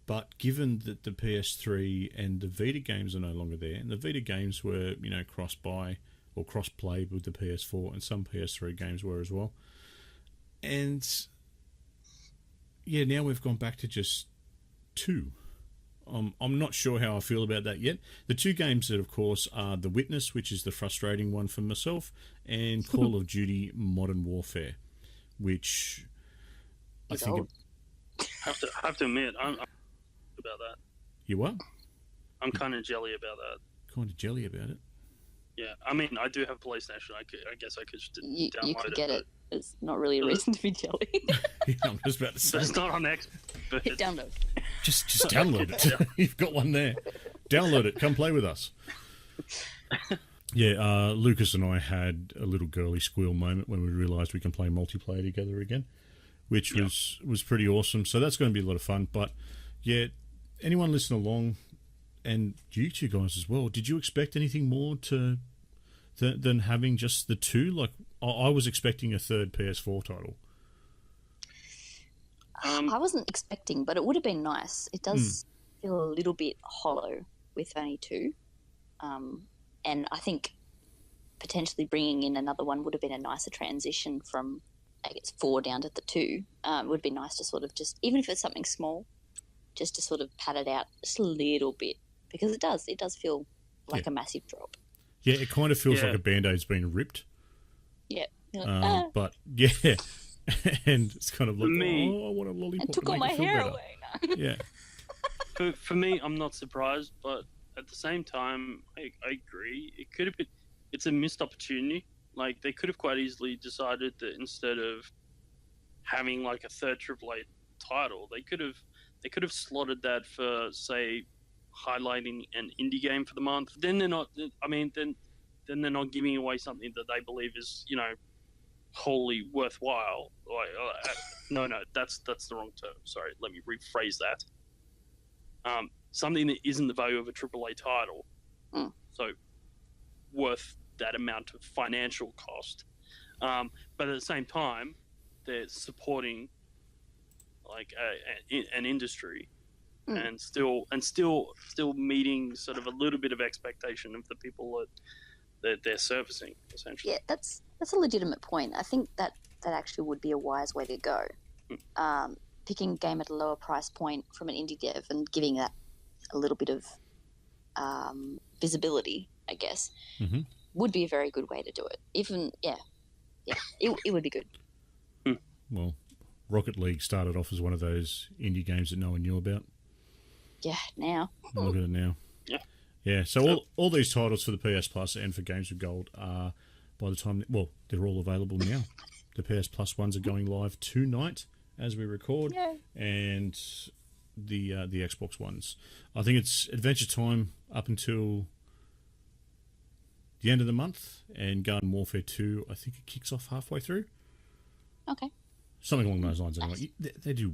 but given that the PS3 and the Vita games are no longer there, and the Vita games were, cross-buy or cross-play with the PS4, and some PS3 games were as well. And, yeah, now we've gone back to just two. I'm not sure how I feel about that yet. The two games that, of course, are The Witness, which is the frustrating one for myself, and Call of Duty Modern Warfare, which I think... have to admit, I'm about that. You what? I'm kind of jelly about that. Kind of jelly about it. Yeah, I mean, I do have PlayStation. I guess I could just You download could it. get it. It's not really a reason to be jelly. Yeah, I'm just about to But say. it's not on X. But Hit download. Just download it. You've got one there. Download it. Come play with us. Yeah, Lucas and I had a little girly squeal moment when we realised we can play multiplayer together again, which was pretty awesome. So that's going to be a lot of fun. But yeah, anyone listen along, and you two guys as well, did you expect anything more than having just the two? Like, I was expecting a third PS4 title. I wasn't expecting, but it would have been nice. It does feel a little bit hollow with only two. And I think potentially bringing in another one would have been a nicer transition from, I guess, 4 down to the 2. It would be nice to sort of just, even if it's something small, just to sort of pad it out just a little bit, because it does feel like a massive drop. Yeah, it kind of feels like a Band-Aid's been ripped. Yeah. You're like, But, yeah, and it's kind of like, me, I want a lollipop. and took to all make my it feel hair better. away. Yeah. for me, I'm not surprised, but at the same time, I agree. It could have been. It's a missed opportunity. Like, they could have quite easily decided that instead of having like a third AAA title, they could have slotted that for, say, highlighting an indie game for the month. Then they're not. I mean, then they're not giving away something that they believe is, wholly worthwhile. Like, no, that's the wrong term. Sorry, let me rephrase that. Something that isn't the value of a AAA title, so worth that amount of financial cost. But at the same time, they're supporting like an industry, and still meeting sort of a little bit of expectation of the people that they're servicing, essentially. Yeah, that's a legitimate point. I think that actually would be a wise way to go. Picking a game at a lower price point from an indie dev and giving that a little bit of visibility, I guess, would be a very good way to do it. Even, it would be good. Well, Rocket League started off as one of those indie games that no one knew about. Yeah, now. Look at it now. Yeah. Yeah, so all these titles for the PS Plus and for Games with Gold are, by the time, they're all available now. The PS Plus ones are going live tonight as we record, and the Xbox ones. I think it's Adventure Time up until the end of the month, and Garden Warfare 2, I think it kicks off halfway through. Okay. Something along those lines. Anyway. They do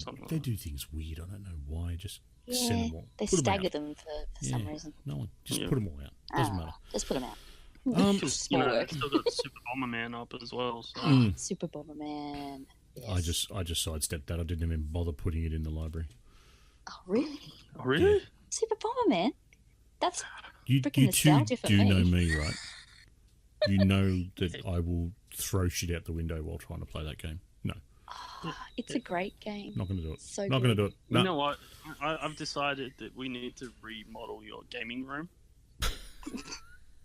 things weird. I don't know why. Just send them all. They Put stagger out. them for some reason. No one. Just put them all out. Doesn't matter. Just put them out. Still got Super Bomberman up as well. So. Super Bomberman. Yes. I just sidestepped that. I didn't even bother putting it in the library. Oh, really? Oh, really? Yeah. Super Bomberman? That's You freaking two nostalgia for do me. know me, right? You know that I will throw shit out the window while trying to play that game. No, It's a great game. not going to do it. So Not going to do it. No. You know what? I've decided that we need to remodel your gaming room.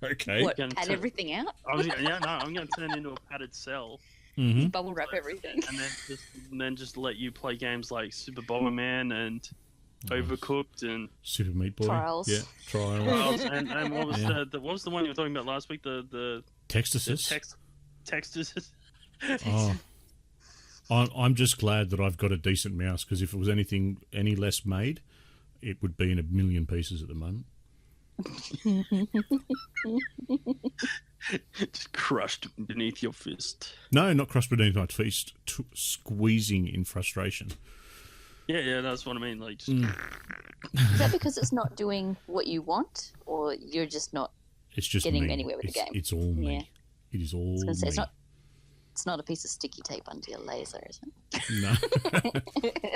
Okay. What, Again, pad so- everything out? I'm going to turn it into a padded cell, Mm-hmm. Bubble wrap everything? and then just let you play games like Super Bomberman and Overcooked and Super Meat Boy. Trials. Yeah. Trials. and what was what was the one you were talking about last week? The Textuses. Textuses. Oh. I'm just glad that I've got a decent mouse, because if it was anything any less made, it would be in a million pieces at the moment. Just crushed beneath your fist. No, not crushed beneath my fist, squeezing in frustration. Yeah, that's what I mean. Like, just, Is that because it's not doing what you want, or you're just not It's just getting me. anywhere with the game? It's all me. Yeah. It is all I was gonna say, me. it's not a piece of sticky tape under your laser, is it?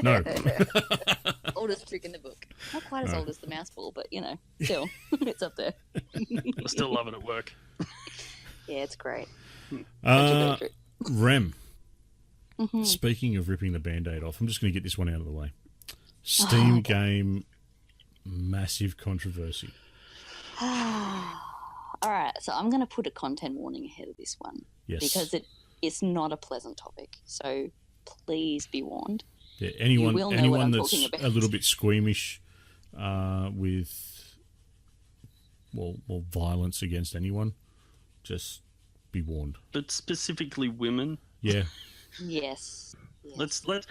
No. Oldest trick in the book. Not quite as old as the mouse ball, but still, it's up there. I still love it at work. Yeah, it's great. Rem. Speaking of ripping the Band-Aid off, I'm just going to get this one out of the way. Steam game, massive controversy. All right, so I'm going to put a content warning ahead of this one. Yes. Because it's not a pleasant topic. So please be warned. Yeah, You will know what anyone I'm that's talking about. a little bit squeamish with, violence against anyone, Just be warned. But specifically women. Yeah. Yes. Let's not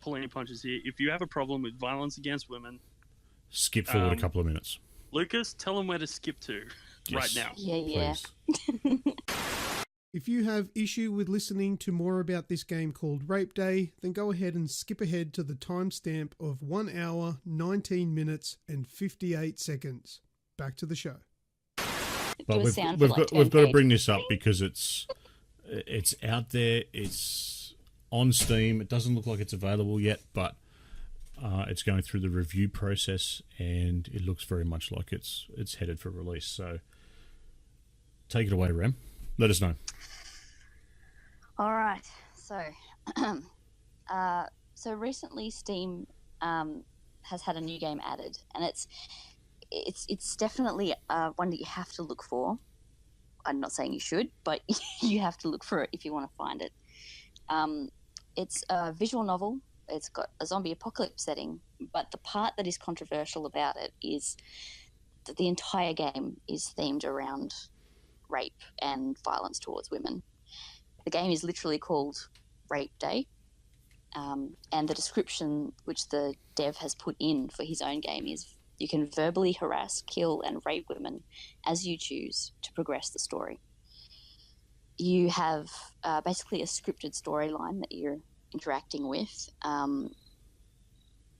pull any punches here. If you have a problem with violence against women, Skip forward a couple of minutes. Lucas, tell them where to skip to right now. Yeah. Please. If you have issue with listening to more about this game called Rape Day, then go ahead and skip ahead to the timestamp of 1 hour, 19 minutes, and 58 seconds. Back to the show. But we've got to bring this up because it's out there. It's on Steam. It doesn't look like it's available yet, but it's going through the review process, and it looks very much like it's headed for release. So take it away, Rem. Let us know. All right. So, so recently Steam has had a new game added, and it's definitely one that you have to look for. I'm not saying you should, but you have to look for it if you want to find it. It's a visual novel. It's got a zombie apocalypse setting, but the part that is controversial about it is that the entire game is themed around rape and violence towards women. The game is literally called Rape Day, and the description which the dev has put in for his own game is: you can verbally harass, kill, and rape women as you choose to progress the story. You have basically a scripted storyline that you're interacting with,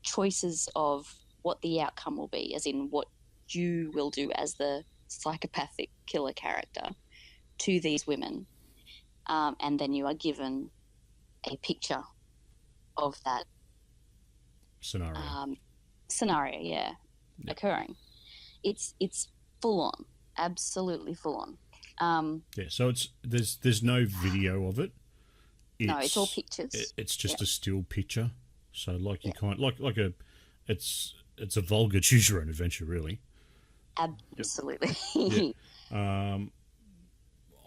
choices of what the outcome will be, as in what you will do as the psychopathic killer character to these women, and then you are given a picture of that scenario. Occurring. It's full on, absolutely full on. So there's no video of it. No, it's all pictures. It's just a still picture. So like you can't like a it's a vulgar choose your own adventure, really. Absolutely.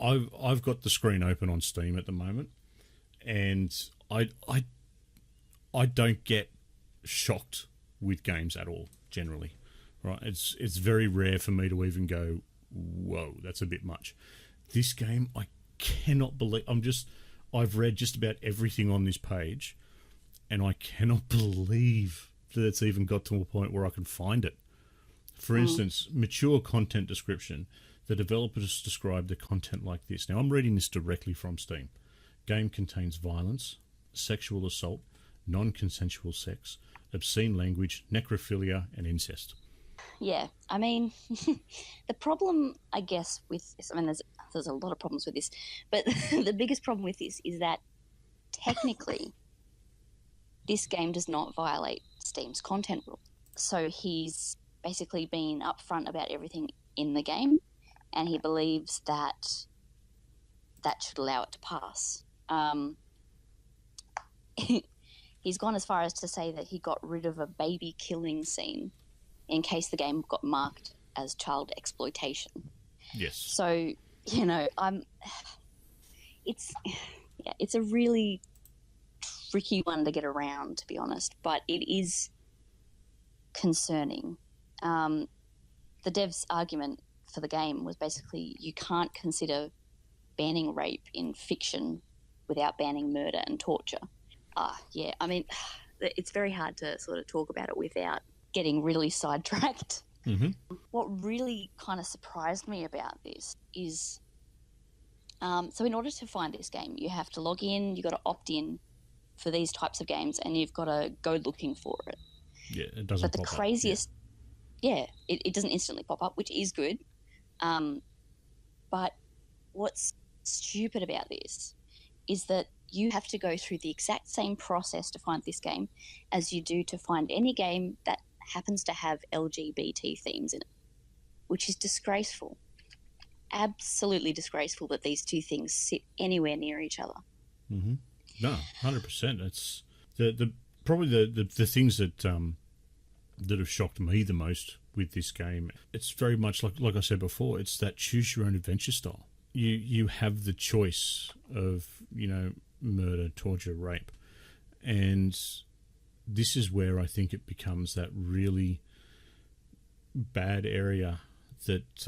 I've got the screen open on Steam at the moment, and I don't get shocked with games at all generally. Right? It's very rare for me to even go, whoa, that's a bit much. This game, I cannot believe. I've read just about everything on this page, and I cannot believe that it's even got to a point where I can find it. For instance, mature content description. The developers describe the content like this. Now, I'm reading this directly from Steam. Game contains violence, sexual assault, non-consensual sex, obscene language, necrophilia, and incest. Yeah, I mean, the problem, I guess, with this, I mean, there's a lot of problems with this, but the biggest problem with this is that technically this game does not violate Steam's content rule. So he's basically been upfront about everything in the game, and he believes that that should allow it to pass. He's gone as far as to say that he got rid of a baby killing scene in case the game got marked as child exploitation. Yes. So, it's a really tricky one to get around, to be honest, but it is concerning. The dev's argument for the game was basically you can't consider banning rape in fiction without banning murder and torture. I mean, it's very hard to sort of talk about it without getting really sidetracked. Mm-hmm. What really kind of surprised me about this is, so in order to find this game, you have to log in, you've got to opt in for these types of games, and you've got to go looking for it. Yeah, it doesn't But the pop craziest, it doesn't instantly pop up, which is good. But what's stupid about this is that you have to go through the exact same process to find this game as you do to find any game that happens to have LGBT themes in it, which is disgraceful. Absolutely disgraceful that these two things sit anywhere near each other. Mm-hmm. No, 100%. It's probably the things that have shocked me the most with this game. It's very much like I said before. It's that choose your own adventure style. You have the choice of murder, torture, rape, and this is where I think it becomes that really bad area that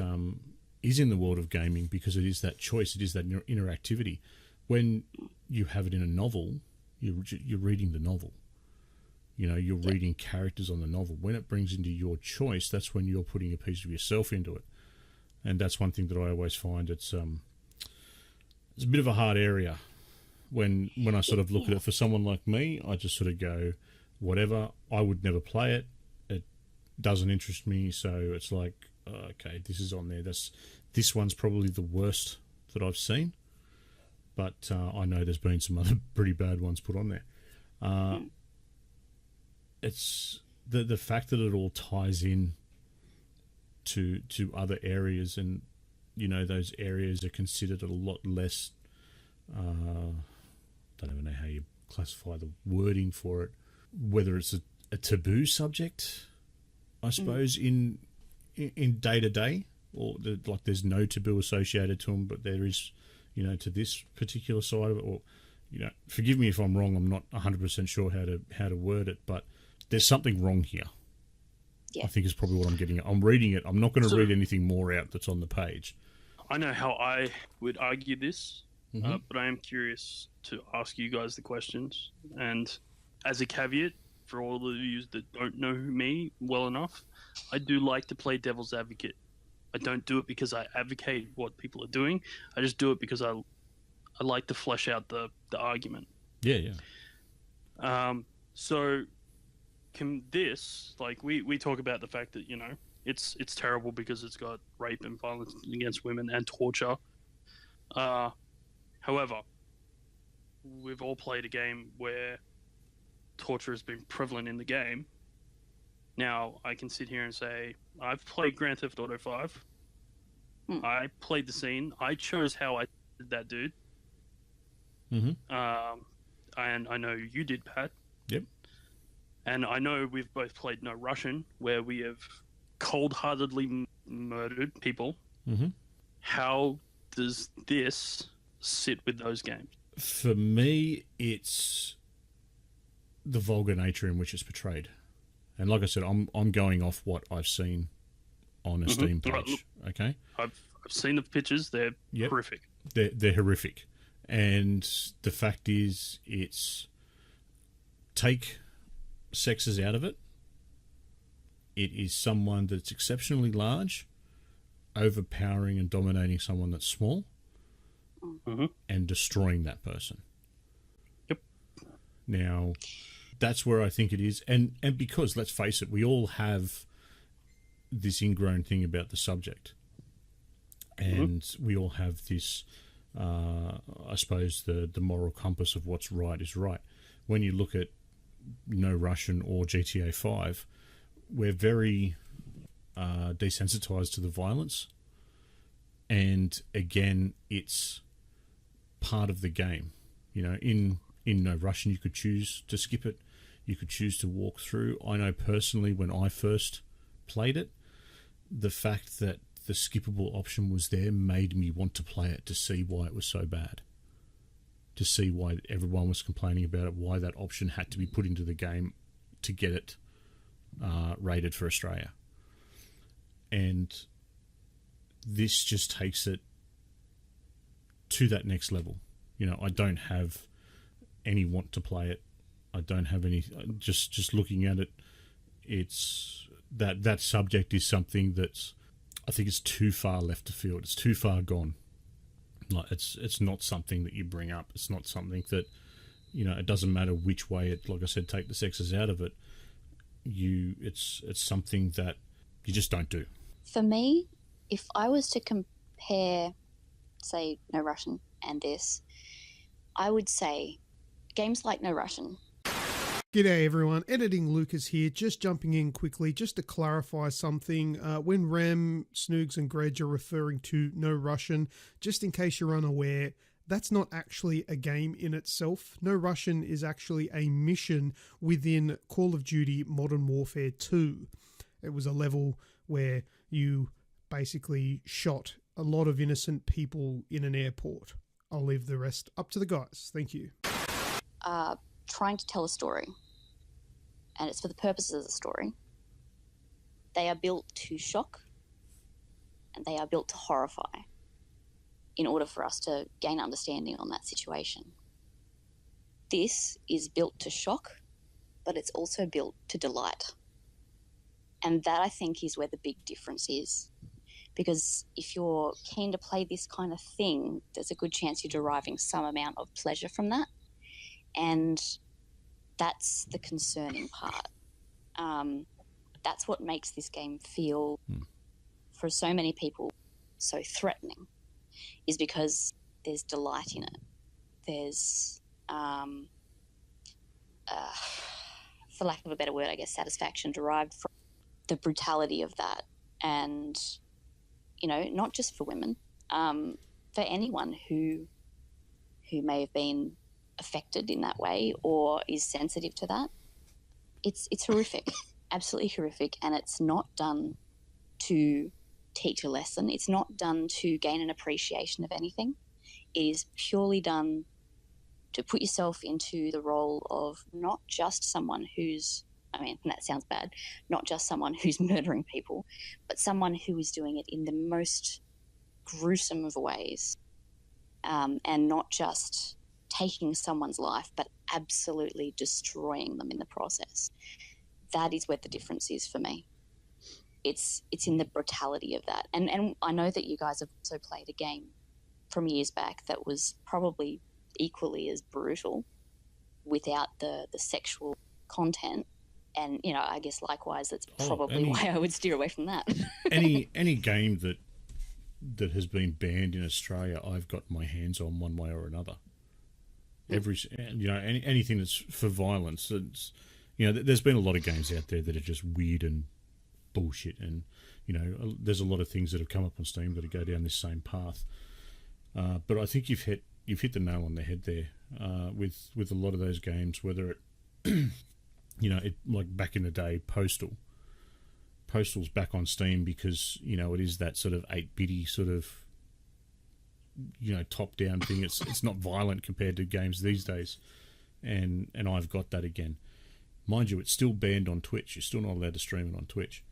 is in the world of gaming because it is that choice, it is that interactivity. When you have it in a novel, you're reading the novel. You know, you're reading characters on the novel. When it brings into your choice, that's when you're putting a piece of yourself into it. And that's one thing that I always find it's a bit of a hard area when I sort of look at it. For someone like me, I just sort of go, whatever, I would never play it. It doesn't interest me, so it's like, okay, this is on there. This one's probably the worst that I've seen, but I know there's been some other pretty bad ones put on there. It's the fact that it all ties in to other areas, and you know those areas are considered a lot less. Don't even know how you classify the wording for it. Whether it's a taboo subject, I suppose in day to day, or like there's no taboo associated to them, but there is, you know, to this particular side of it. Or, you know, forgive me if I'm wrong. I'm not 100% sure how to word it, but there's something wrong here. Yeah. I think is probably what I'm getting at. I'm reading it. I'm not going to read anything more out that's on the page. I know how I would argue this, but I am curious to ask you guys the questions. And as a caveat, for all of you that don't know me well enough, I do like to play devil's advocate. I don't do it because I advocate what people are doing. I just do it because I like to flesh out the argument. Yeah. So can this, like, we talk about the fact that, you know, it's terrible because it's got rape and violence against women and torture. However, we've all played a game where torture has been prevalent in the game. Now, I can sit here and say, I've played Grand Theft Auto 5. I played the scene. I chose how I did that dude. And I know you did, Pat. Yep. And I know we've both played No Russian, where we have cold-heartedly murdered people. How does this sit with those games? For me, it's the vulgar nature in which it's portrayed. And like I said, I'm going off what I've seen on a Steam page. Okay, I've seen the pictures. They're horrific. They're horrific. And the fact is, it's take sexes out of it. It is someone that's exceptionally large, overpowering and dominating someone that's small, and destroying that person. Yep. Now, that's where I think it is. And because, let's face it, we all have this ingrown thing about the subject. And we all have this, I suppose, the moral compass of what's right is right. When you look at No Russian or GTA 5, we're very desensitized to the violence. And again, it's part of the game. You know, in No Russian, you could choose to skip it. You could choose to walk through. I know personally, when I first played it, the fact that the skippable option was there made me want to play it to see why it was so bad. To see why everyone was complaining about it, why that option had to be put into the game to get it rated for Australia. And this just takes it to that next level. You know, I don't have any want to play it. I don't have any. Just looking at it, it's that subject is something that's, I think, it's too far left of field. It's too far gone. Like it's not something that you bring up. It's not something that, you know, it doesn't matter which way it. Like I said, take the sexes out of it. It's something that you just don't do. For me, if I was to compare, say, No Russian and this, I would say games like No Russian. G'day everyone, Editing Lucas here, just jumping in quickly just to clarify something. When Rem, Snoogs and Grejio are referring to No Russian, just in case you're unaware, that's not actually a game in itself. No Russian is actually a mission within Call of Duty Modern Warfare 2. It was a level where you basically shot a lot of innocent people in an airport. I'll leave the rest up to the guys. Thank you. Trying to tell a story, and it's for the purposes of the story. They are built to shock, and they are built to horrify in order for us to gain understanding on that situation. This is built to shock, but it's also built to delight. And that, I think, is where the big difference is. Because if you're keen to play this kind of thing, there's a good chance you're deriving some amount of pleasure from that. And that's the concerning part. That's what makes this game feel, for so many people, so threatening, is because there's delight in it. There's, for lack of a better word, I guess, satisfaction derived from the brutality of that. And, you know, not just for women, for anyone who may have been affected in that way or is sensitive to that. It's horrific, absolutely horrific, and it's not done to teach a lesson. It's not done to gain an appreciation of anything. It is purely done to put yourself into the role of not just someone who's, I mean, that sounds bad, not just someone who's murdering people, but someone who is doing it in the most gruesome of ways, and not just taking someone's life, but absolutely destroying them in the process. That is where the difference is for me. It's in the brutality of that. And I know that you guys have also played a game from years back that was probably equally as brutal without the sexual content. And, you know, I guess likewise, that's probably why I would steer away from that. any game that has been banned in Australia, I've got my hands on one way or another. Anything that's for violence. It's, you know, there's been a lot of games out there that are just weird and bullshit, and you know, there's a lot of things that have come up on Steam that go down this same path. But I think you've hit the nail on the head there with a lot of those games, whether it, you know, it, like back in the day, Postal's back on Steam because, you know, it is that sort of 8-bitty sort of, you know, top-down thing. It's not violent compared to games these days, and I've got that again. Mind you, it's still banned on Twitch. You're still not allowed to stream it on Twitch.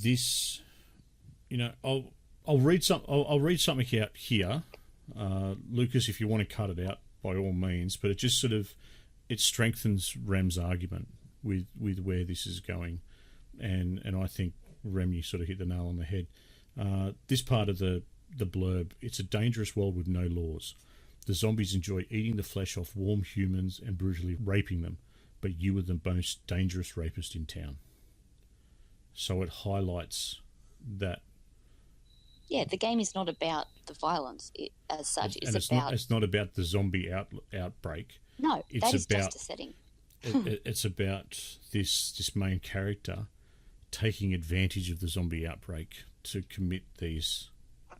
This, you know, I'll read something out here, Lucas. If you want to cut it out, by all means. But it just sort of strengthens Rem's argument with where this is going, and I think Rem, you sort of hit the nail on the head. This part of the blurb: it's a dangerous world with no laws. The zombies enjoy eating the flesh off warm humans and brutally raping them, but you are the most dangerous rapist in town. So it highlights that. Yeah, the game is not about the violence as such. It's not about the zombie outbreak. No, it's that is about, just a setting. It's about this main character taking advantage of the zombie outbreak to commit these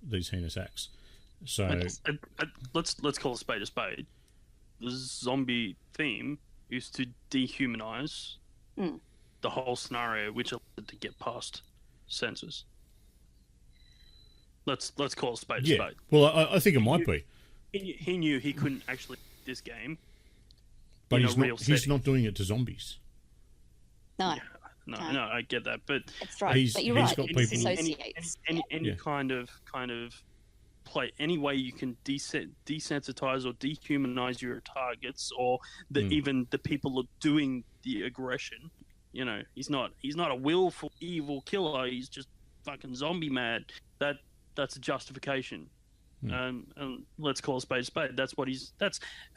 heinous acts. So let's call a spade a spade. The zombie theme is to dehumanize the whole scenario, which allowed it to get past censors. Let's call a spade a spade. Well, I think it might be. He knew he couldn't actually this game, but he's not doing it to zombies. No. No, I get that, but that's right. But you're right. Got it people, associates any kind of play, any way you can desensitize or dehumanize your targets, or even the people are doing the aggression. You know, he's not a willful evil killer. He's just fucking zombie mad. That's a justification. And let's call a spade a spade. That's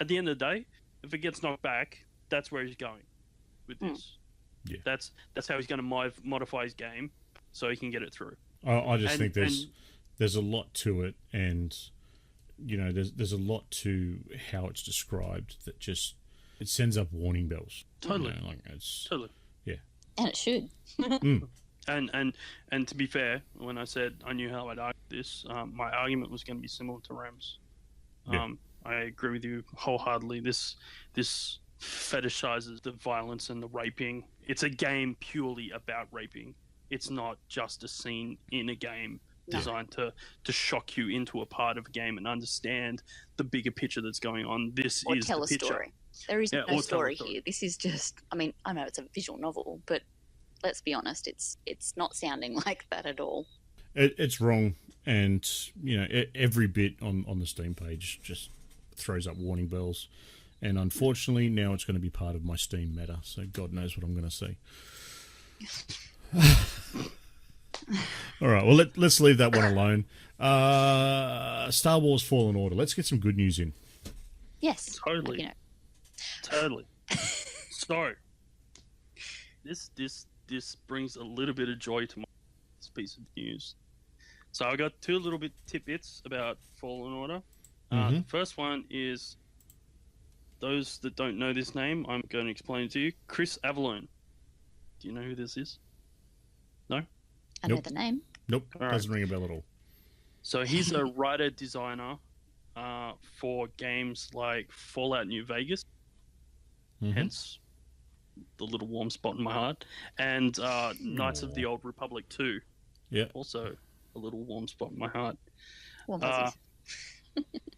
at the end of the day, if it gets knocked back, that's where he's going with this. Yeah. That's how he's going to modify his game so he can get it through. I just think there's a lot to it, and you know, there's a lot to how it's described that just it sends up warning bells. Totally, you know, like it's totally, yeah, and it should. And to be fair, when I said I knew how I'd argue this, my argument was going to be similar to Rem's. I agree with you wholeheartedly. This fetishizes the violence and the raping. It's a game purely about raping. It's not just a scene in a game designed to shock you into a part of a game and understand the bigger picture that's going on. This or is tell the a picture. Story. There is no story here. This is just, I mean, I know it's a visual novel, but let's be honest, it's not sounding like that at all. it's wrong, and every bit on the Steam page just throws up warning bells. And unfortunately, now it's going to be part of my Steam meta, so God knows what I'm going to see. All right, well, let's leave that one alone. Star Wars Fallen Order. Let's get some good news in. Yes. Totally. Totally. So, this brings a little bit of joy to this piece of news. So I got two little bit tidbits about Fallen Order. The first one is, those that don't know this name, I'm going to explain it to you. Chris Avellone. Do you know who this is? No? I know the name. Nope, All doesn't ring a bell at all. So he's a writer-designer for games like Fallout New Vegas, hence the little warm spot in my heart, and Knights of the Old Republic 2. Yeah. Also a little warm spot in my heart. Warm fuzzies.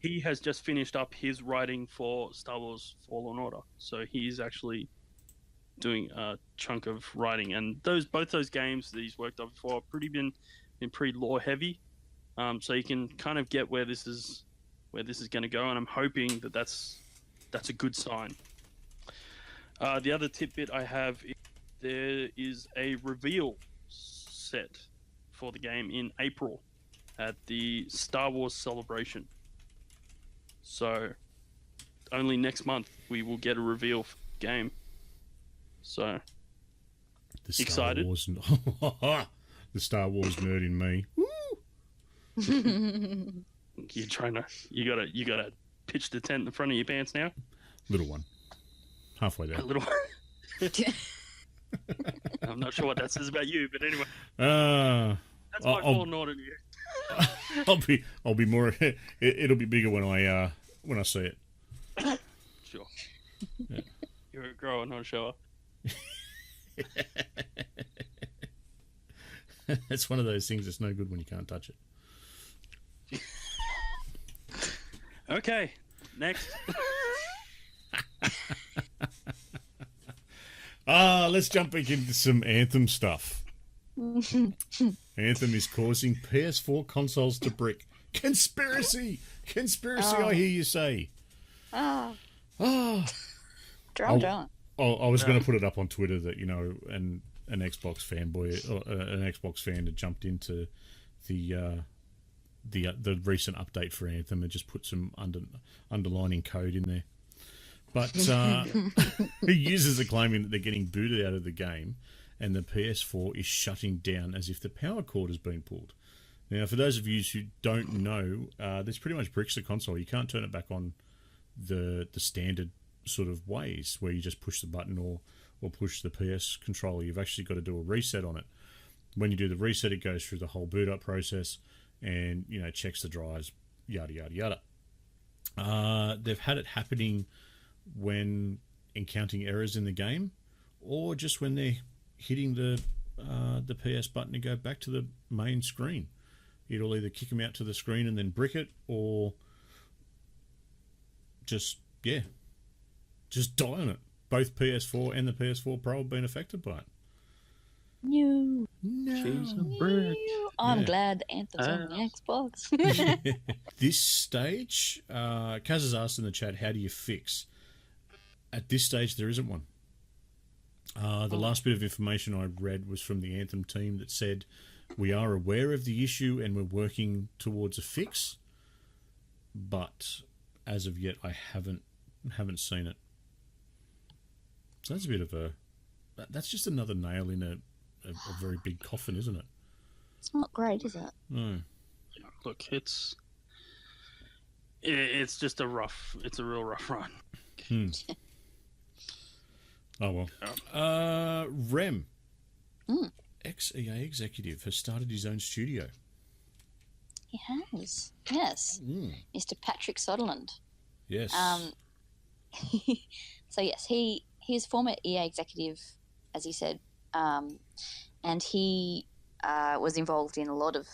He has just finished up his writing for Star Wars Fallen Order, so he's actually doing a chunk of writing, and both those games that he's worked on before have been pretty lore heavy, so you can kind of get where this is going to go, and I'm hoping that's a good sign. The other tidbit I have is there is a reveal set for the game in April at the Star Wars Celebration. So only next month we will get a reveal for the game. So excited. The Star Wars nerd in me. You gotta pitch the tent in front of your pants now. Little one. Halfway there. A little one. I'm not sure what that says about you, but anyway. That's my Fallen Order news. I'll be more. It'll be bigger when I see it. Sure. Yeah. You're a grower, not a shower. It's one of those things that's no good when you can't touch it. Okay, next. Let's jump back into some Anthem stuff. Anthem is causing PS4 consoles to brick. Conspiracy! I hear you say. Drama. I was going to put it up on Twitter that, an Xbox fanboy, or an Xbox fan had jumped into the recent update for Anthem and just put some underlining code in there. But users are claiming that they're getting booted out of the game and the PS4 is shutting down as if the power cord has been pulled. Now, for those of you who don't know, this pretty much bricks the console. You can't turn it back on the standard sort of ways where you just push the button or push the PS controller. You've actually got to do a reset on it. When you do the reset, it goes through the whole boot up process and checks the drives, yada yada yada. They've had it happening when encountering errors in the game, or just when they're hitting the PS button to go back to the main screen. It'll either kick them out to the screen and then brick it, or just die on it. Both PS4 and the PS4 Pro have been affected by it. No. She's a brick. I'm glad Anthem's on the Xbox. This stage, Kaz has asked in the chat, how do you fix? At this stage, there isn't one. The last bit of information I read was from the Anthem team that said, we are aware of the issue and we're working towards a fix, but as of yet, I haven't seen it. So that's a bit of that's just another nail in a very big coffin, isn't it? It's not great, is it? No. Look, it's just it's a real rough run. Oh well. Rem, ex-EA executive, has started his own studio. He has, yes. Mr. Patrick Sutherland. Yes. So yes, he's former EA executive, as he said, and he was involved in a lot of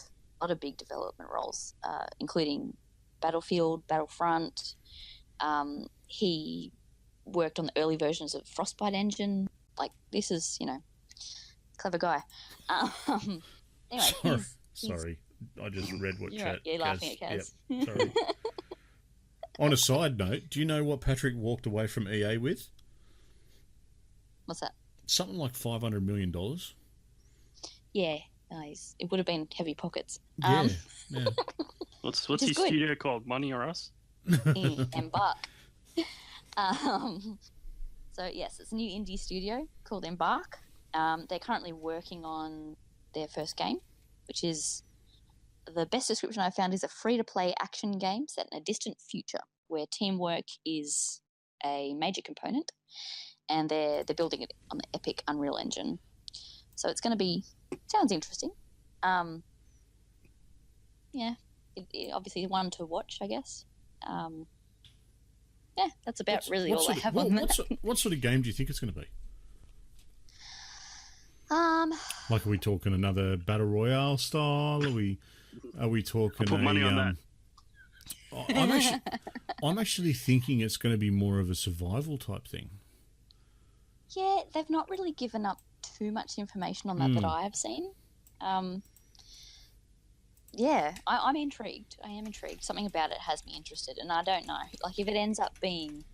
big development roles, including Battlefield, Battlefront. He worked on the early versions of Frostbite engine. Like, this is, clever guy. Anyway, Sorry, I just read what You're chat. right, you're laughing at Kaz. Yep, sorry. On a side note, do you know what Patrick walked away from EA with? What's that? Something like $500 million. Yeah, nice. It would have been heavy pockets. Yeah. What's Which is his good. studio called? Money or Us? Embark. So yes, it's a new indie studio called Embark. They're currently working on their first game, which is the best description I've found is a free-to-play action game set in a distant future where teamwork is a major component, and they're building it on the epic Unreal Engine. So it's going to be sounds interesting. Yeah, it obviously one to watch, I guess. Yeah, that's about really all I have on that. What sort of game do you think it's going to be? Like, are we talking another battle royale style? Are we talking? Put money on that. I'm actually thinking it's going to be more of a survival type thing. Yeah, they've not really given up too much information on that I have seen. Yeah, I'm intrigued. I am intrigued. Something about it has me interested, and I don't know. Like, if it ends up being,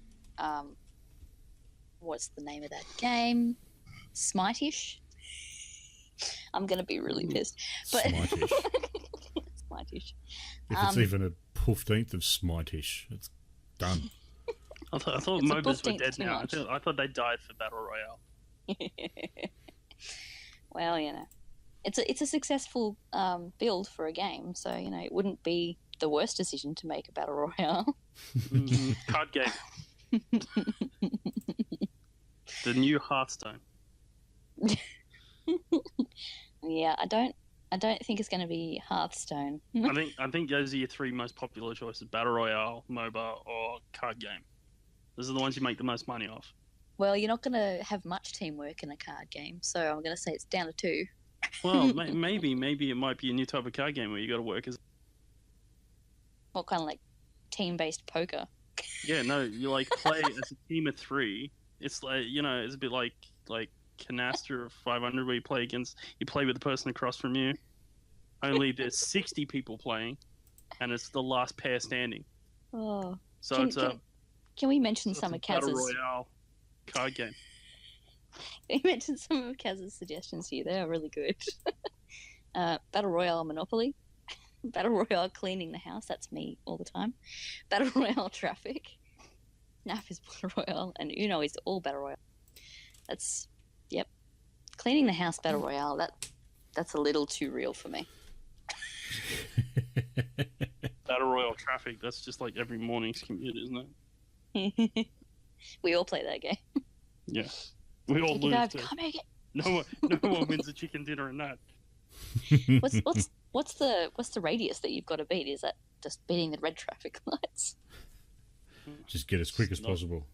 what's the name of that game? Smite-ish? I'm going to be really pissed. But Smite-ish. Smite-ish. If it's even a 15th of Smite-ish, it's done. I thought It's a MOBAs were 15th dead too now. much. I thought they died for Battle Royale. Well, you know, it's a successful build for a game, so, you know, it wouldn't be the worst decision to make a battle royale. Card game. The new Hearthstone. Yeah, I don't think it's going to be Hearthstone. I think those are your three most popular choices: Battle Royale, MOBA, or card game. Those are the ones you make the most money off. Well, you're not going to have much teamwork in a card game, so I'm going to say it's down to 2. Well, maybe it might be a new type of card game where you got to work as. What kind of, like, team-based poker? Yeah, no, you like play as a team of 3. It's like, you know, it's a bit like Canaster of 500 where you play with the person across from you. Only there's 60 people playing, and it's the last pair standing. Oh, So can we mention it's some a of battle Kaz's? royale card game. We mentioned some of Kaz's suggestions here. They are really good. Battle Royale Monopoly. Battle Royale Cleaning the House. That's me all the time. Battle Royale Traffic. Snap is Battle Royale. And Uno is all Battle Royale. That's, yep. Cleaning the House Battle Royale. That's a little too real for me. Battle Royale Traffic, that's just like every morning's commute, isn't it? We all play that game. Yeah. We all lose too. Can't make it. No one wins a chicken dinner in that. What's the radius that you've got to beat? Is that just beating the red traffic lights? Just get as quick as possible.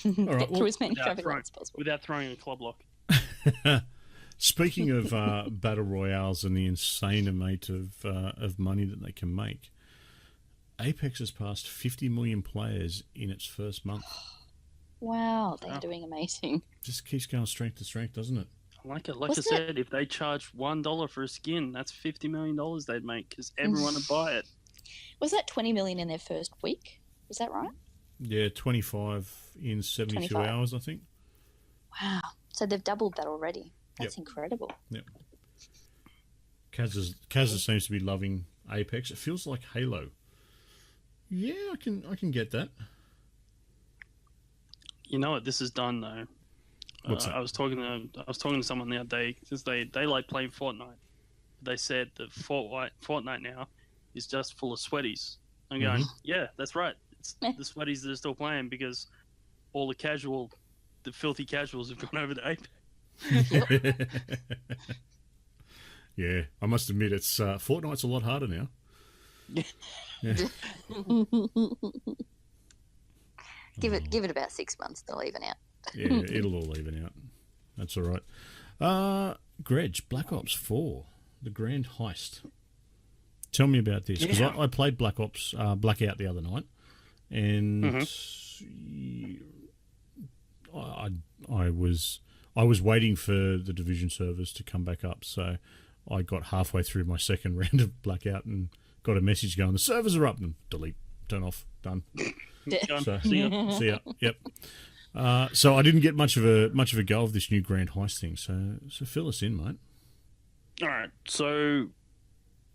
All right, Get through as many traffic lights as possible. Without throwing a club lock. Speaking of battle royales and the insane amount of money that they can make, Apex has passed 50 million players in its first month. Wow, they're doing amazing. Just keeps going strength to strength, doesn't it? I like it. Like Wasn't I said, if they charged $1 for a skin, that's $50 million they'd make because everyone would buy it. Was that 20 million in their first week? Was that right? Yeah, 25 in 72 25. hours, I think. Wow. So they've doubled that already. That's incredible. Yep. Kaz seems to be loving Apex. It feels like Halo. Yeah, I can get that. You know what this is done though. What's that? I was talking to someone the other day because they like playing Fortnite. They said that Fortnite now is just full of sweaties. I'm going, yeah, that's right. It's the sweaties that are still playing because all the filthy casuals have gone over to Apex. Yeah, I must admit, it's Fortnite's a lot harder now. Yeah. Give it about 6 months, they'll even out. Yeah, it'll all even out. That's all right. Greg, Black Ops 4, the Grand Heist. Tell me about this because I played Blackout the other night, and I was waiting for the Division servers to come back up. So I got halfway through my second round of Blackout and got a message going, the servers are up, and delete, turn off, done. So, See ya. see ya. Yep. So I didn't get much of a go of this new Grand Heist thing. So fill us in, mate. All right, so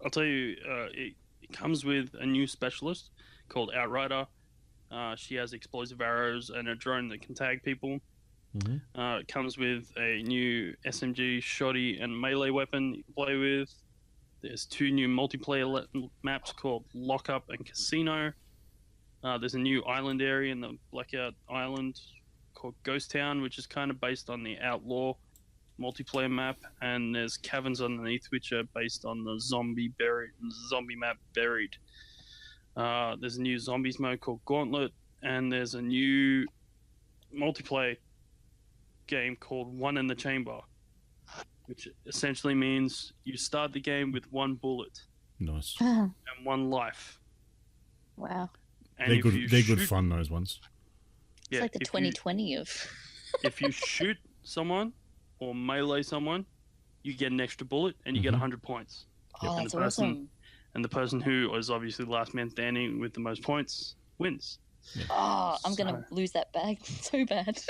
I'll tell you, it comes with a new specialist called Outrider. She has explosive arrows and a drone that can tag people. It comes with a new SMG, shoddy, and melee weapon you can play with. There's 2 new multiplayer maps called Lockup and Casino. There's a new island area in the Blackout Island called Ghost Town, which is kind of based on the Outlaw multiplayer map, and there's caverns underneath which are based on the zombie map Buried. There's a new zombies mode called Gauntlet, and there's a new multiplayer game called One in the Chamber, which essentially means you start the game with 1 bullet Nice. and 1 life. Wow. And They're good. They're good fun. Those ones. It's like the 2020 of. If you shoot someone or melee someone, you get an extra bullet and you get 100 points. Oh, And that's the person- awesome. And the person who is obviously the last man standing with the most points wins. Oh, I'm going to lose that bag so bad.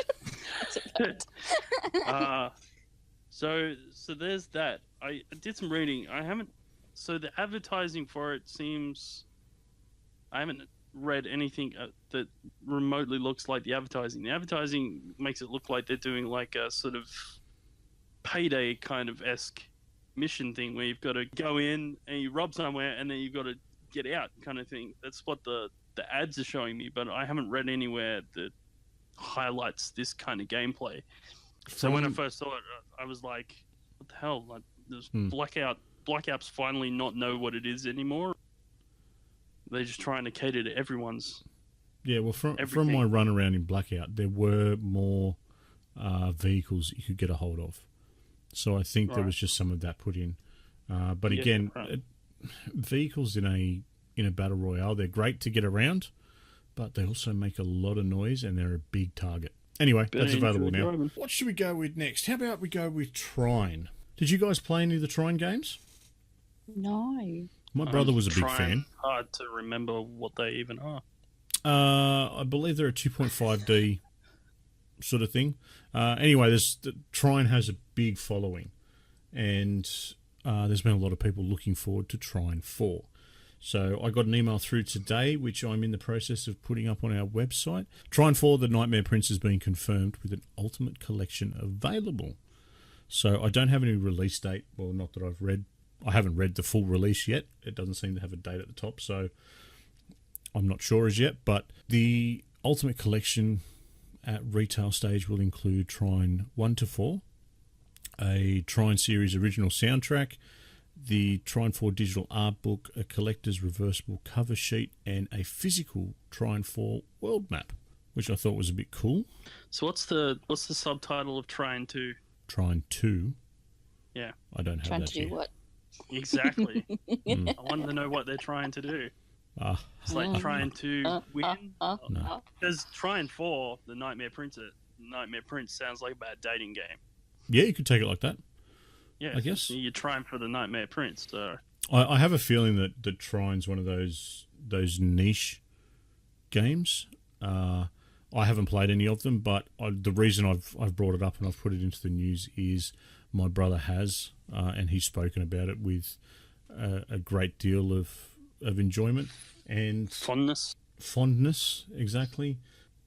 So bad. So there's that. I did some reading. So the advertising for it seems, I haven't read anything that remotely looks like the advertising. The advertising makes it look like they're doing like a sort of Payday kind of esque mission thing where you've got to go in and you rob somewhere and then you've got to get out kind of thing. That's what the ads are showing me, but I haven't read anywhere that highlights this kind of gameplay. So when I first saw it, I was like, what the hell? Like, there's Blackouts finally not know what it is anymore. They're just trying to cater to everyone's. Yeah, well, from everything. my run around in Blackout, there were more vehicles you could get a hold of. So I think there was just some of that put in. But again, vehicles in a battle royale, they're great to get around, but they also make a lot of noise and they're a big target. Anyway, that's available now. What should we go with next? How about we go with Trine? Did you guys play any of the Trine games? No. My brother was a big fan. Hard to remember what they even are. I believe they're a 2.5D sort of thing. Anyway, Trine has a big following, and there's been a lot of people looking forward to Trine 4. So I got an email through today, which I'm in the process of putting up on our website. Trine 4, The Nightmare Prince, has been confirmed with an Ultimate Collection available. So I don't have any release date. Well, not that I've read. I haven't read the full release yet. It doesn't seem to have a date at the top, so I'm not sure as yet. But the Ultimate Collection at retail stage will include Trine 1 to 4, a Trine series original soundtrack, the Trine 4 digital art book, a collector's reversible cover sheet, and a physical Trine 4 world map, which I thought was a bit cool. So what's the subtitle of Trine 2? Trine 2? Yeah. I don't have Trying that to do here. what? Exactly. I wanted to know what they're trying to do. It's like trying to win. No. Because Trine 4, The Nightmare Prince sounds like a bad dating game. Yeah, you could take it like that. Yeah, I guess. You're trying for the Nightmare Prince. So. I have a feeling that Trine's one of those niche games. I haven't played any of them, but the reason I've brought it up and I've put it into the news is my brother has, and he's spoken about it with a great deal of enjoyment and fondness, exactly.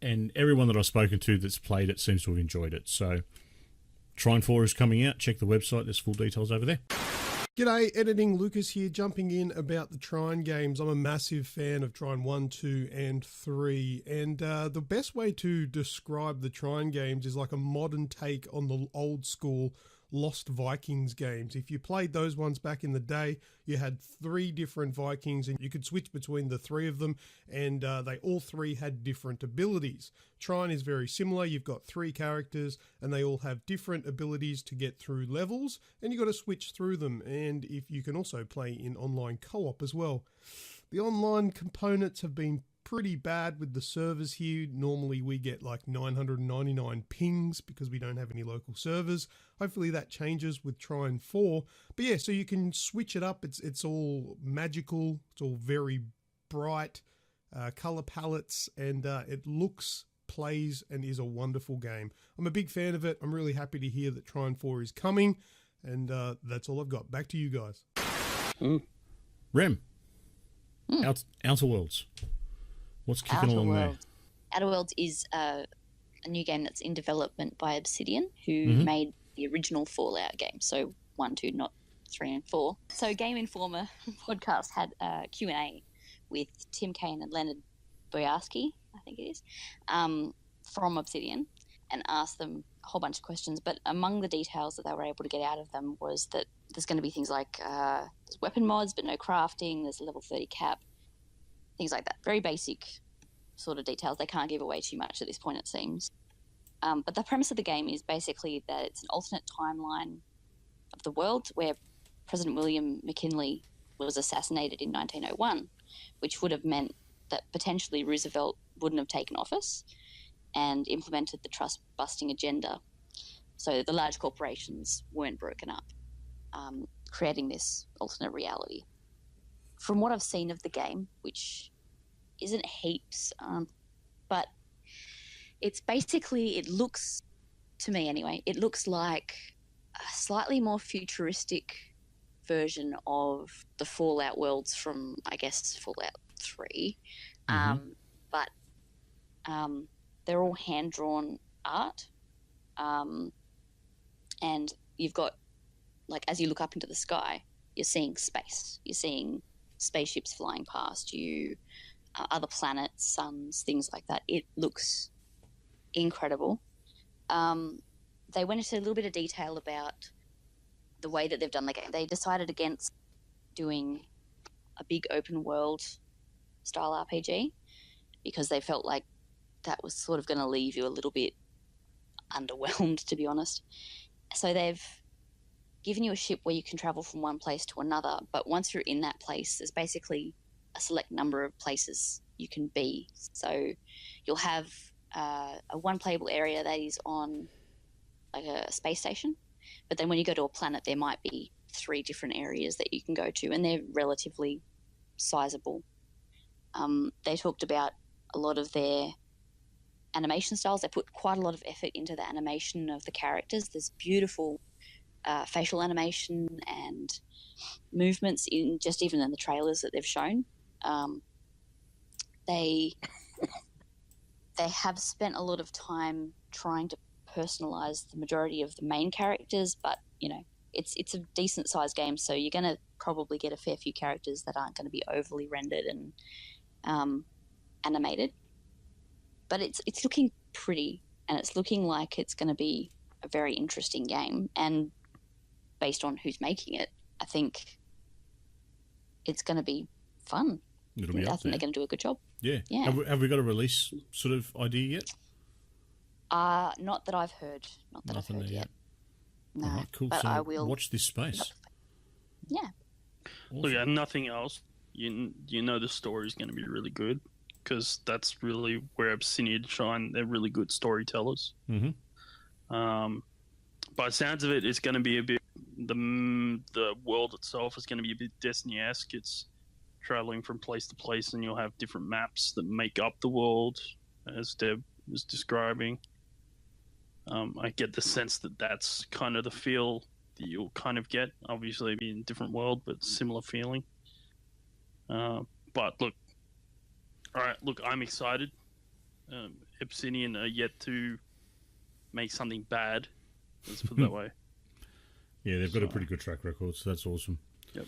And everyone that I've spoken to that's played it seems to have enjoyed it. So Trine 4 is coming out. Check the website. There's full details over there. G'day, Editing Lucas here, jumping in about the Trine games. I'm a massive fan of Trine 1, 2 and 3, and the best way to describe the Trine games is like a modern take on the old school Lost Vikings games. If you played those ones back in the day, you had 3 different Vikings and you could switch between the 3 of them, and they all 3 had different abilities. Trine is very similar. You've got 3 characters and they all have different abilities to get through levels, and you've got to switch through them. And if you can also play in online co-op as well. The online components have been pretty bad with the servers here. Normally we get like 999 pings because we don't have any local servers. Hopefully that changes with Trine 4. But yeah, so you can switch it up. It's all magical. It's all very bright color palettes, and it looks, plays, and is a wonderful game. I'm a big fan of it. I'm really happy to hear that Trine 4 is coming, and that's all I've got. Back to you guys. Rem, Outer Worlds. What's kicking along there? Outer Worlds is a new game that's in development by Obsidian, who made the original Fallout game. So 1, 2, not 3 and 4. So Game Informer podcast had a Q&A with Tim Kaine and Leonard Boyarsky, I think it is, from Obsidian, and asked them a whole bunch of questions. But among the details that they were able to get out of them was that there's going to be things like there's weapon mods but no crafting, there's a level 30 cap, things like that. Very basic sort of details. They can't give away too much at this point, it seems. But the premise of the game is basically that it's an alternate timeline of the world where President William McKinley was assassinated in 1901, which would have meant that potentially Roosevelt wouldn't have taken office and implemented the trust-busting agenda. So the large corporations weren't broken up, creating this alternate reality. From what I've seen of the game, which isn't heaps, but it's basically, it looks, to me anyway, it looks like a slightly more futuristic version of the Fallout worlds from, I guess, Fallout 3. But they're all hand-drawn art. And you've got, like, as you look up into the sky, you're seeing space. You're seeing spaceships flying past you, other planets, suns, things like that. It looks incredible. They went into a little bit of detail about the way that they've done the game. They decided against doing a big open world style RPG because they felt like that was sort of going to leave you a little bit underwhelmed, to be honest. So they've given you a ship where you can travel from one place to another, but once you're in that place, there's basically a select number of places you can be. So you'll have a one playable area that is on like a space station, but then when you go to a planet, there might be 3 different areas that you can go to, and they're relatively sizable. They talked about a lot of their animation styles. They put quite a lot of effort into the animation of the characters. There's beautiful facial animation and movements in just even in the trailers that they've shown. They have spent a lot of time trying to personalize the majority of the main characters, but you know, it's a decent sized game, so you're going to probably get a fair few characters that aren't going to be overly rendered and animated. But it's looking pretty, and it's looking like it's going to be a very interesting game. And based on who's making it, I think it's going to be fun. It'll be I up think there. they're going to do a good job. Yeah. Yeah. Have we got a release sort of idea yet? Not that I've heard. Not that Nothing I've heard there yet. No, All right, cool. but So I will watch this space. Yeah. Look, at nothing else, you know the story is going to be really good because that's really where Obsidian shine. They're really good storytellers. By the sounds of it, it's going to be a bit the world itself is going to be a bit Destiny-esque. It's traveling from place to place, and you'll have different maps that make up the world, as Deb was describing. I get the sense that that's kind of the feel that you'll kind of get. Obviously, it'll be in a different world, but similar feeling. But look, all right, look, I'm excited. Obsidian are yet to make something bad. Let's put it that way. Yeah, they've got a pretty good track record, so that's awesome. Yep.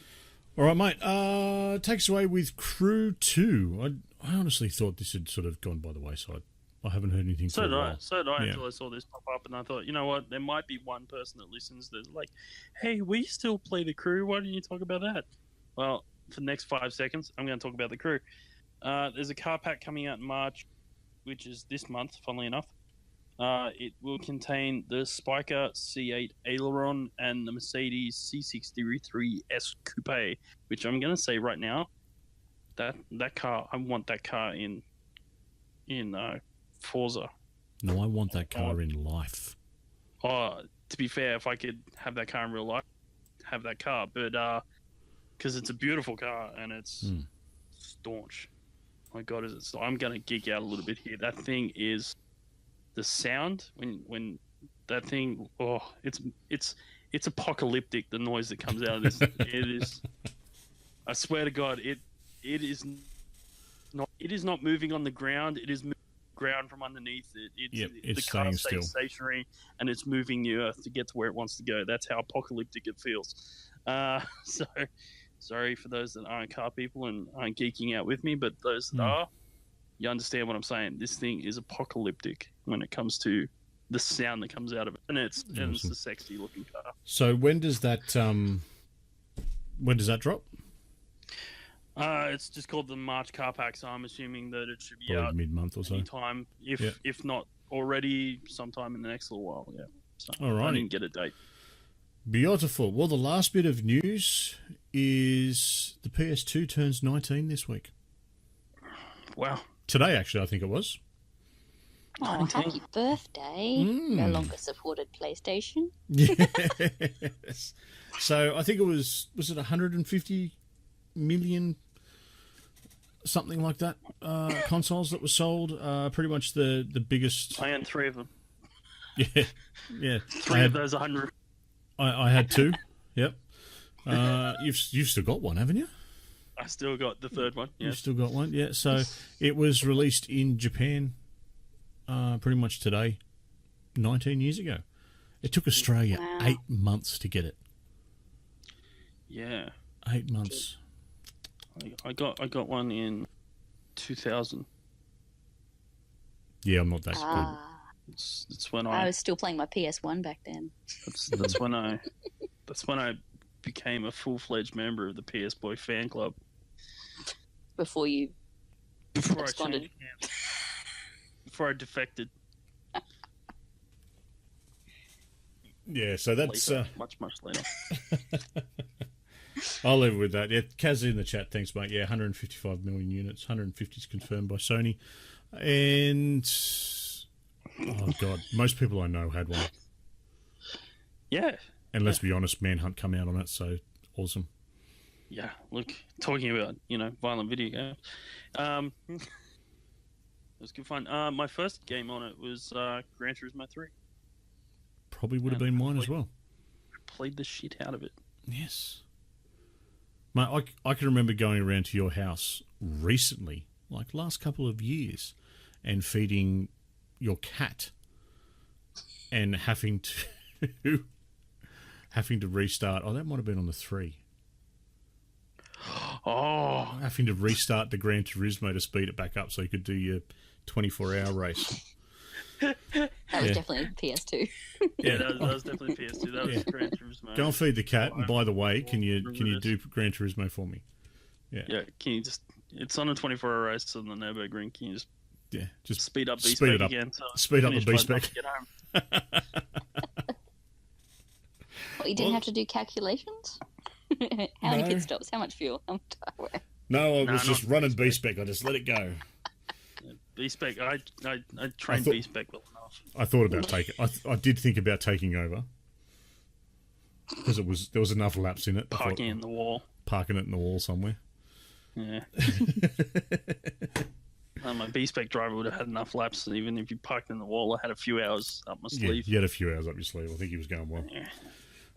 All right, mate. Take us away with Crew 2. I honestly thought this had sort of gone by the wayside. I haven't heard anything for a while. So did I until I saw this pop up, and I thought, you know what, there might be one person that listens that's like, hey, we still play the Crew. Why didn't you talk about that? Well, for the next 5 seconds, I'm going to talk about the Crew. There's a car pack coming out in March, which is this month, funnily enough. It will contain the Spiker C8 Aileron and the Mercedes C63S Coupe, which I'm going to say right now that car. I want that car in Forza. No, I want that car in life. Oh, to be fair, if I could have that car in real life, have that car. But because it's a beautiful car and it's staunch. My God, is it? So I'm gonna geek out a little bit here. That thing is the sound when that thing. Oh, it's apocalyptic. The noise that comes out of this. It is. I swear to God, it is not. It is not moving on the ground. It is moving the ground from underneath it. It's the car staying still. stays stationary and it's moving the earth to get to where it wants to go. That's how apocalyptic it feels. So sorry for those that aren't car people and aren't geeking out with me, but those that are, you understand what I'm saying. This thing is apocalyptic when it comes to the sound that comes out of it, and it's a sexy looking car. So when does that drop? It's just called the March Car Pack, so I'm assuming that it should be Probably out mid-month or so. anytime, if not already, sometime in the next little while. Yeah. So Alrighty. I didn't get a date. Beautiful. Well, the last bit of news is the PS2 turns 19 this week. Wow. Today, actually, I think it was. Oh, happy birthday. No longer supported PlayStation. Yes. So I think it was it 150 million, something like that, consoles that were sold. Pretty much the biggest. I own 3 of them. Yeah. 3 of those 100. I had 2. Yep. You've still got one, haven't you? I still got the 3rd one. Yeah. You've still got one, yeah. So it was released in Japan pretty much today, 19 years ago. It took Australia 8 months to get it. Yeah. 8 months. I got one in 2000. Yeah, I'm not that good. It's when I was still playing my PS1 back then. That's when I became a full-fledged member of the PS Boy fan club. Before you absconded. I changed hands. Before I defected. Yeah, so that's later, much later. I'll leave it with that. Yeah, Kaz in the chat, thanks, mate. Yeah, 155 million units, 150 is confirmed by Sony, and oh god, most people I know had one. Yeah. And let's be honest, Manhunt come out on it, so awesome. Yeah, look, talking about, violent video games. It was good fun. My first game on it was Gran Turismo 3. Probably would have been mine as well. Played the shit out of it. Yes. Mate, I can remember going around to your house recently, like last couple of years, and feeding your cat and having to restart. Oh, that might have been on the 3. Oh. Having to restart the Gran Turismo to speed it back up so you could do your 24-hour race. That was definitely PS2. Yeah, that was definitely PS2. That was Gran Turismo. Go and feed the cat. And by the way, can you do Gran Turismo for me? Yeah. Yeah. Can you just? It's on a 24-hour race on the Nürburgring. Can you just speed up speed B-Spec it up again? So speed up the B-Spec. Get home. What, you didn't have to do calculations? How many pit stops? How much fuel? How much tire? No, I was just running B-Spec. I just let it go. B-Spec. I trained B-Spec well enough. I thought about taking. I did think about taking over because there was enough laps in it. Parking in the wall. Parking it in the wall somewhere. Yeah. My B-Spec driver would have had enough laps, and even if you parked in the wall, I had a few hours up my sleeve. Yeah, you had a few hours up your sleeve. I think he was going well. Yeah.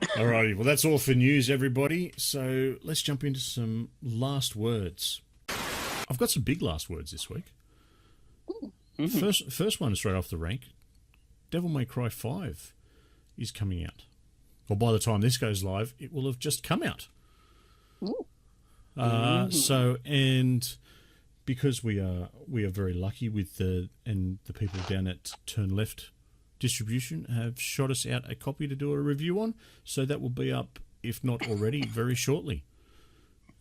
Alrighty, well that's all for news, everybody. So let's jump into some last words. I've got some big last words this week. First one straight off the rank. Devil May Cry 5 is coming out. Well, by the time this goes live, it will have just come out. So, and because we are very lucky with the people down at Turn Left Distribution have shot us out a copy to do a review on, so that will be up, if not already, very shortly.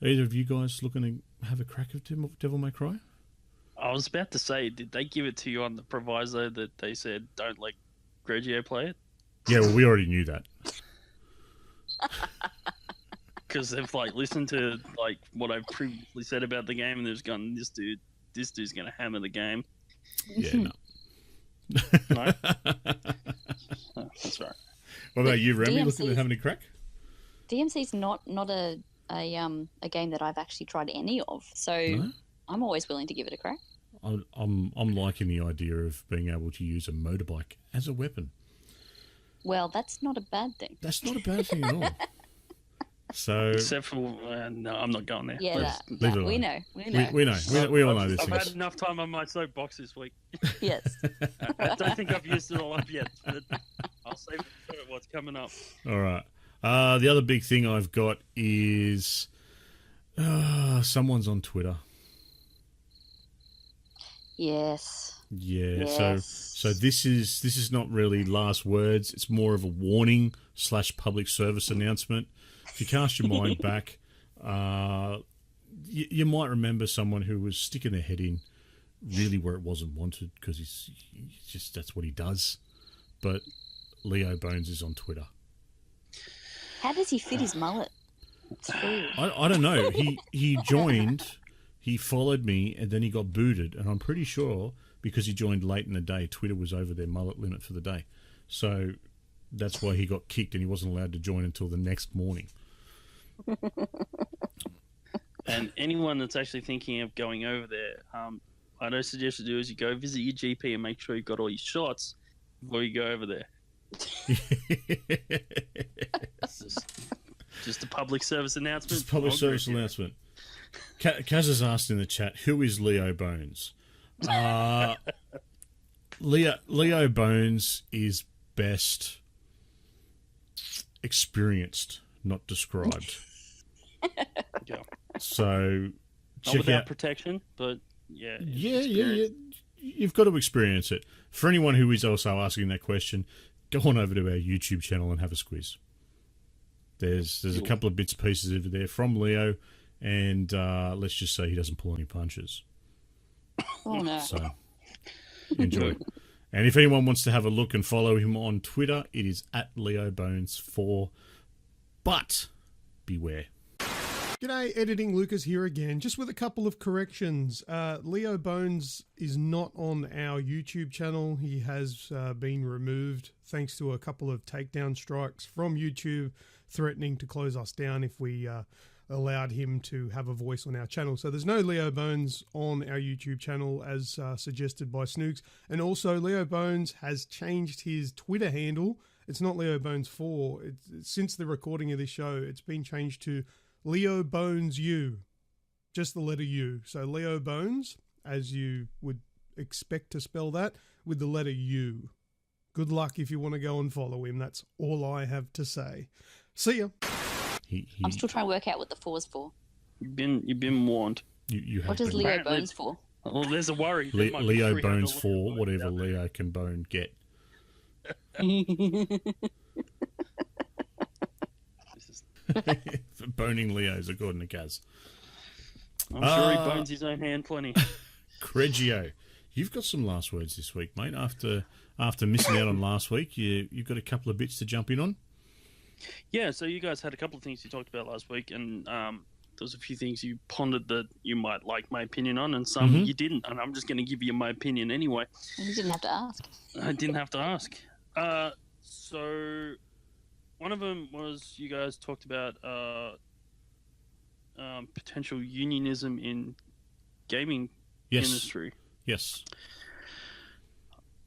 Either of you guys looking to have a crack at Devil May Cry? I was about to say, did they give it to you on the proviso that they said don't let Grejio play it? Yeah, well, we already knew that. because they've like listened to like what I've previously said about the game, and they've gone, this dude's gonna hammer the game. Yeah, no. No? Oh, that's right. What about you, Remy? Looking DMC at having a crack? DMC's not a game that I've actually tried any of, so No? I'm always willing to give it a crack. I'm liking the idea of being able to use a motorbike as a weapon. Well, that's not a bad thing. That's not a bad thing at all. So Except for no, I'm not going there. Yeah, leave it we alone. know. we all know this. I've had enough time on my soapbox this week. Yes. I don't think I've used it all up yet, but I'll save it for what's coming up. All right. The other big thing I've got is someone's on Twitter. Yes. Yeah. Yes. So this is not really last words. It's more of a warning / public service announcement. If you cast your mind back, you might remember someone who was sticking their head in really where it wasn't wanted because he's just that's what he does. But Leo Bones is on Twitter. How does he fit his mullet? It's weird. I don't know. He joined, he followed me, and then he got booted. And I'm pretty sure because he joined late in the day, Twitter was over their mullet limit for the day. So that's why he got kicked and he wasn't allowed to join until the next morning. And anyone that's actually thinking of going over there, what I suggest you do is you go visit your GP and make sure you've got all your shots before you go over there. Just a public service announcement. Just a public service announcement. Kaz has asked in the chat, who is Leo Bones? Leo Bones is best experienced, not described. Yeah. So Not check without out. protection, but yeah. Yeah. You've got to experience it. For anyone who is also asking that question, go on over to our YouTube channel and have a squiz. There's a couple of bits and pieces over there from Leo, and let's just say he doesn't pull any punches. Oh no. So enjoy. And if anyone wants to have a look and follow him on Twitter, it is @LeoBones4. But beware. G'day, Editing Lucas here again, just with a couple of corrections. Leo Bones is not on our YouTube channel. He has been removed thanks to a couple of takedown strikes from YouTube threatening to close us down if we allowed him to have a voice on our channel. So there's no Leo Bones on our YouTube channel as suggested by Snoogs. And also Leo Bones has changed his Twitter handle. It's not Leo Bones 4. Since the recording of this show, it's been changed to Leo Bones U, just the letter U. So Leo Bones, as you would expect to spell that, with the letter U. Good luck if you want to go and follow him. That's all I have to say. See ya. I'm still trying to work out what the 4's for. You've been warned. You have What does been. Leo Apparently- Bones for? Well, there's a worry. There might be Leo 300 Bones Leo 4, Bones whatever out there. Leo can bone get. For boning Leos, according to Kaz. I'm sure he bones his own hand plenty. Grejio, you've got some last words this week, mate. After missing out on last week, you've got a couple of bits to jump in on. Yeah, so you guys had a couple of things you talked about last week, and there was a few things you pondered that you might like my opinion on, and some you didn't. And I'm just going to give you my opinion anyway. You didn't have to ask. I didn't have to ask. So one of them was you guys talked about potential unionism in gaming industry. Yes.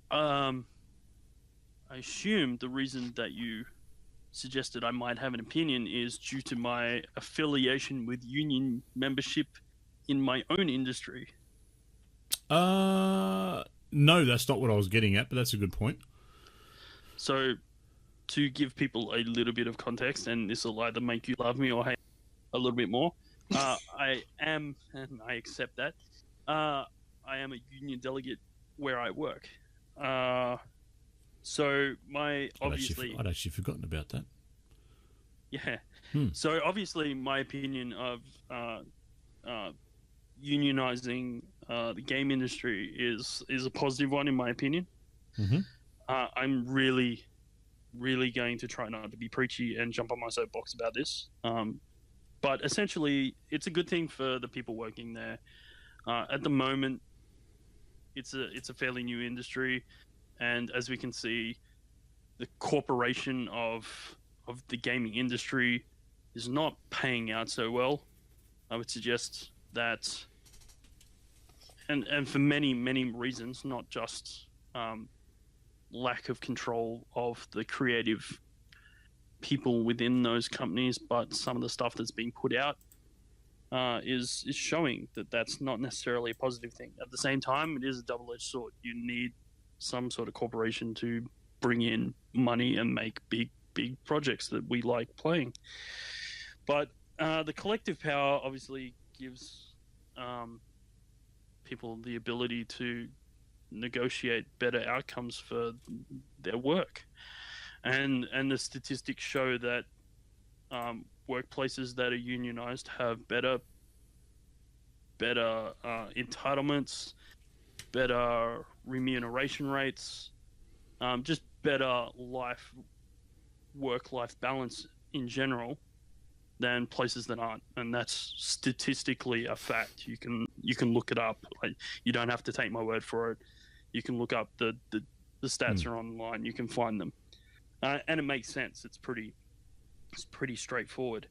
I assume the reason that you suggested I might have an opinion is due to my affiliation with union membership in my own industry. No, that's not what I was getting at, but that's a good point. So, to give people a little bit of context, and this will either make you love me or hate a little bit more, I am, and I accept that, I am a union delegate where I work. So I'd actually forgotten about that. Yeah. So obviously my opinion of unionizing the game industry is a positive one in my opinion. I'm really going to try not to be preachy and jump on my soapbox about this. But essentially, it's a good thing for the people working there. At the moment, it's a fairly new industry, and as we can see, the corporation of the gaming industry is not paying out so well. I would suggest that, and for many reasons, not just lack of control of the creative people within those companies, but some of the stuff that's being put out is showing that that's not necessarily a positive thing. At the same time, it is a double-edged sword. You need some sort of corporation to bring in money and make big projects that we like playing. But the collective power obviously gives people the ability to negotiate better outcomes for their work, and the statistics show that workplaces that are unionized have better entitlements, better remuneration rates, just better work-life balance in general than places that aren't, and that's statistically a fact. You can look it up. You don't have to take my word for it. You can look up the stats are online. You can find them, and it makes sense. It's pretty straightforward.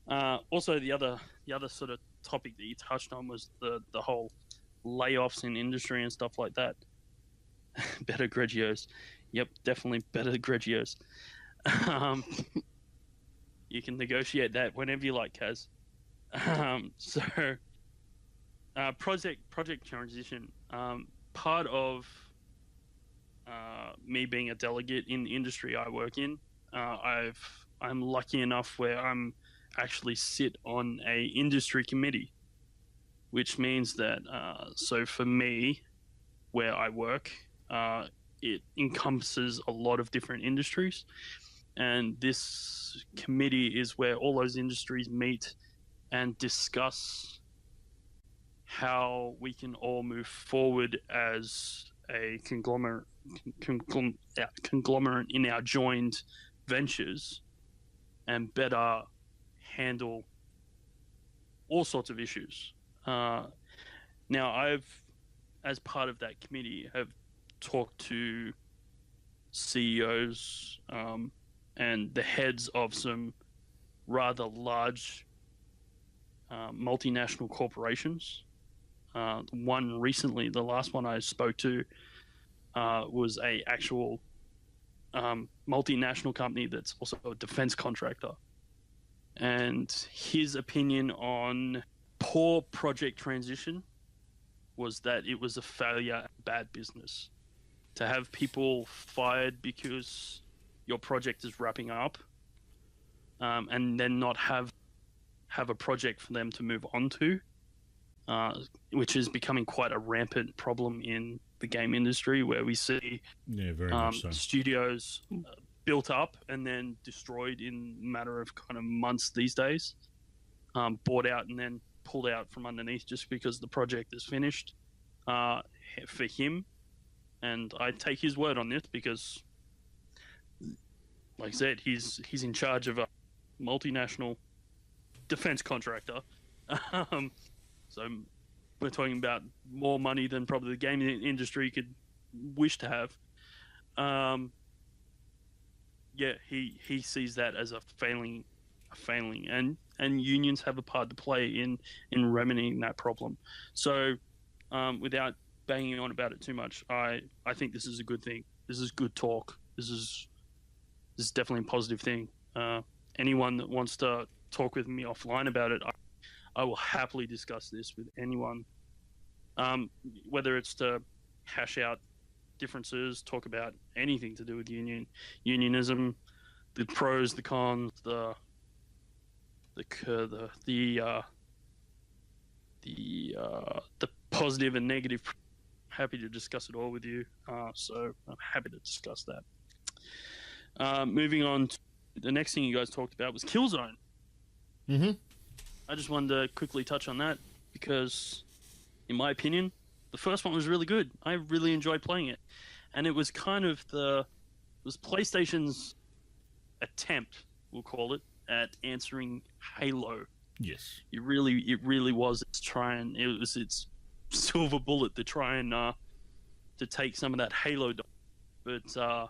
Also, the other sort of topic that you touched on was the whole layoffs in industry and stuff like that. Better Grejios. Yep, definitely better Grejios. You can negotiate that whenever you like, Kaz. Project transition. Part of me being a delegate in the industry I work in, I'm lucky enough where I'm actually sit on a industry committee, which means that so for me, where I work, it encompasses a lot of different industries, and this committee is where all those industries meet and discuss how we can all move forward as a conglomerate in our joined ventures and better handle all sorts of issues. Now, I've, as part of that committee, have talked to CEOs and the heads of some rather large multinational corporations. One recently, the last one I spoke to, was a actual multinational company that's also a defense contractor. And his opinion on poor project transition was that it was a failure, bad business. To have people fired because your project is wrapping up, and then not have a project for them to move on to, which is becoming quite a rampant problem in the game industry, where we see very much so. Studios built up and then destroyed in a matter of kind of months these days, bought out and then pulled out from underneath just because the project is finished for him. And I take his word on this because, like I said, he's in charge of a multinational defense contractor. So we're talking about more money than probably the gaming industry could wish to have. He sees that as a failing, and unions have a part to play in remedying that problem. So, without banging on about it too much, I think this is a good thing. This is good talk. This is definitely a positive thing. Anyone that wants to talk with me offline about it, I will happily discuss this with anyone. Whether it's to hash out differences, talk about anything to do with unionism, the pros, the cons, the positive and negative. Happy to discuss it all with you. So I'm happy to discuss that. Moving on to the next thing you guys talked about was Killzone. Mm-hmm. I just wanted to quickly touch on that because, in my opinion, the first one was really good. I really enjoyed playing it, and it was kind of PlayStation's attempt, we'll call it, at answering Halo. Yes. It really was its silver bullet to try and to take some of that Halo, but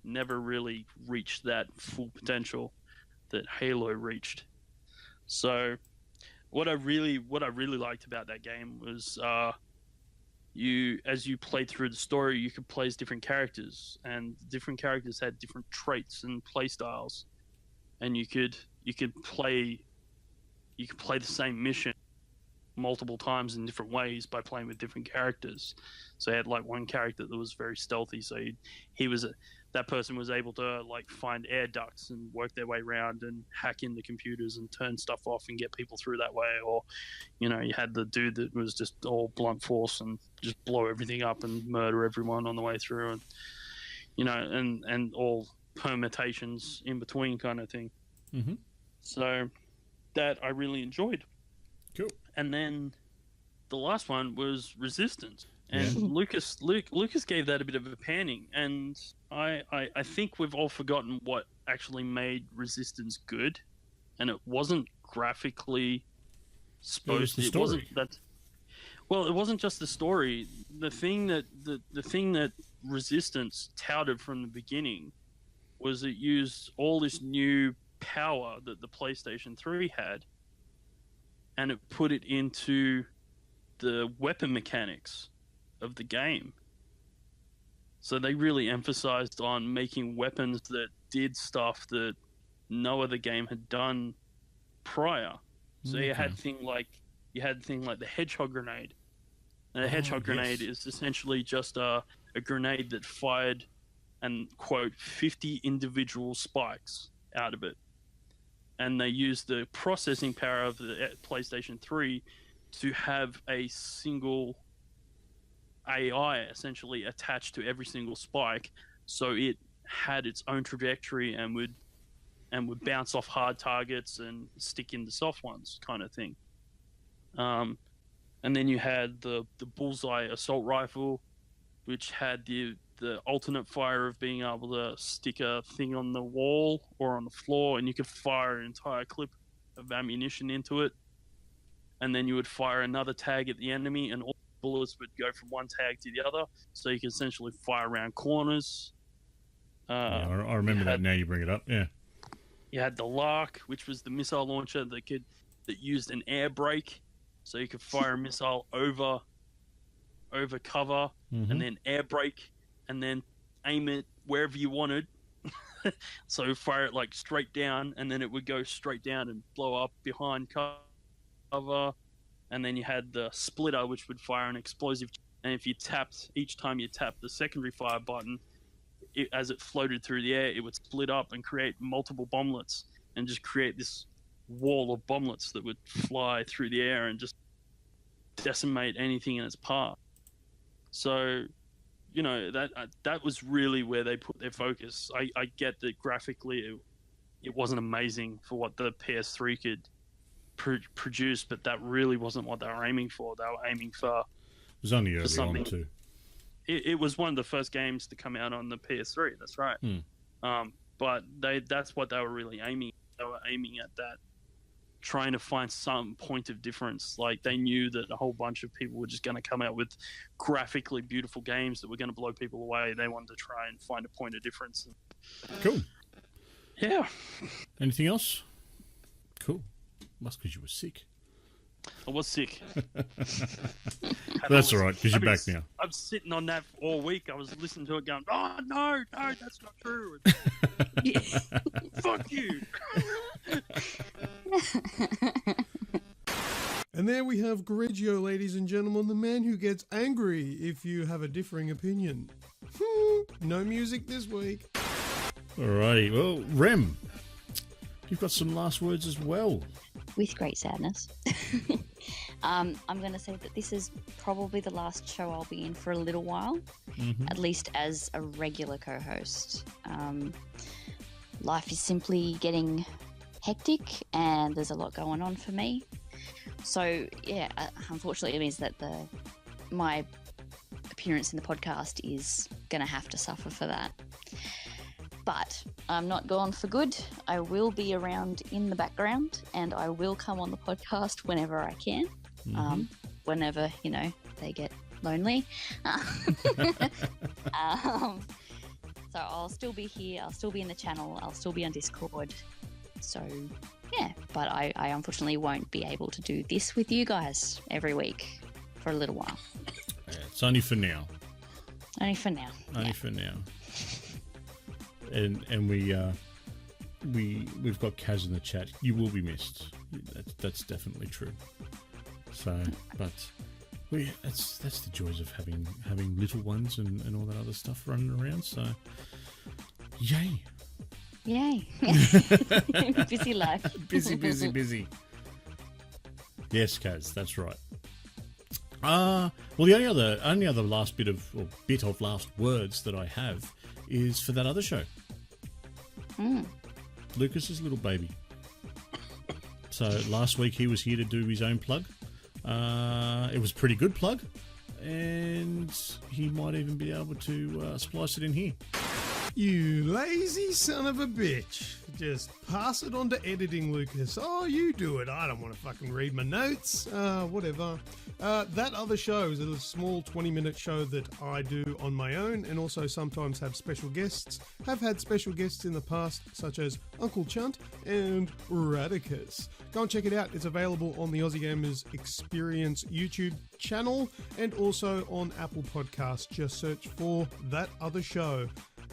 never really reached that full potential that Halo reached. So, what I really liked about that game was as you played through the story, you could play as different characters, and different characters had different traits and play styles, and you could play the same mission multiple times in different ways by playing with different characters. So I had like one character that was very stealthy, so that person was able to like find air ducts and work their way around and hack into computers and turn stuff off and get people through that way. Or, you had the dude that was just all blunt force and just blow everything up and murder everyone on the way through, and and all permutations in between kind of thing. Mm-hmm. So that I really enjoyed. Cool. And then the last one was Resistance, and Lucas gave that a bit of a panning, and I think we've all forgotten what actually made Resistance good, and it wasn't graphically supposed to. It wasn't that. Well, it wasn't just the story. The thing that Resistance touted from the beginning was it used all this new power that the PlayStation 3 had, and it put it into the weapon mechanics of the game. So they really emphasized on making weapons that did stuff that no other game had done prior. So you had thing like the hedgehog grenade. And a hedgehog grenade is essentially just a grenade that fired and quote 50 individual spikes out of it. And they used the processing power of the PlayStation 3 to have a single AI essentially attached to every single spike, so it had its own trajectory and would bounce off hard targets and stick into soft ones, kind of thing. And then you had the bullseye assault rifle, which had the alternate fire of being able to stick a thing on the wall or on the floor, and you could fire an entire clip of ammunition into it, and then you would fire another tag at the enemy, and all bullets would go from one tag to the other, so you can essentially fire around corners. I remember that now you bring it up. Yeah. You had the Lark, which was the missile launcher that used an air brake, so you could fire a missile over cover, and then air brake, and then aim it wherever you wanted. So fire it like straight down, and then it would go straight down and blow up behind cover. And then you had the splitter, which would fire an explosive. And if you each time you tapped the secondary fire button, as it floated through the air, it would split up and create multiple bomblets, and just create this wall of bomblets that would fly through the air and just decimate anything in its path. So, that was really where they put their focus. I get that graphically it wasn't amazing for what the PS3 could produce, but that really wasn't what they were aiming for. They were aiming for... It was only early on, too. It was one of the first games to come out on the PS3, that's right. But that's what they were really aiming. They were aiming at that, trying to find some point of difference. Like, they knew that a whole bunch of people were just going to come out with graphically beautiful games that were going to blow people away. They wanted to try and find a point of difference. Cool. Yeah. Anything else? Cool. Must because you were sick. I was sick. That's all right, because you're back now. I'm sitting on that all week. I was listening to it going, oh, no, that's not true. Fuck you. And there we have Grejio, ladies and gentlemen, the man who gets angry if you have a differing opinion. No music this week. Alrighty, well, Rem, you've got some last words as well. With great sadness. I'm going to say that this is probably the last show I'll be in for a little while, at least as a regular co-host. Life is simply getting hectic and there's a lot going on for me. So, yeah, unfortunately it means that my appearance in the podcast is going to have to suffer for that. But I'm not gone for good. I will be around in the background, and I will come on the podcast whenever I can. Whenever, they get lonely. So I'll still be here. I'll still be in the channel. I'll still be on Discord. So, yeah. But I unfortunately won't be able to do this with you guys every week for a little while. Yeah, it's only for now. Only for now. Only for now. And we've got Kaz in the chat. You will be missed. That's definitely true. So, but that's the joys of having little ones and all that other stuff running around. So, yay! Busy life. Busy. Yes, Kaz, that's right. Well, the only other last bit of last words that I have is for that other show. Lucas's little baby. So last week he was here to do his own plug. It was a pretty good plug, and he might even be able to splice it in here. You lazy son of a bitch. Just pass it on to editing, Lucas. Oh, you do it. I don't want to fucking read my notes. Whatever. That other show is a small 20-minute show that I do on my own, and also sometimes have special guests. Have had special guests in the past, such as Uncle Chunt and Radicus. Go and check it out. It's available on the Aussie Gamers Experience YouTube channel, and also on Apple Podcasts. Just search for That Other Show.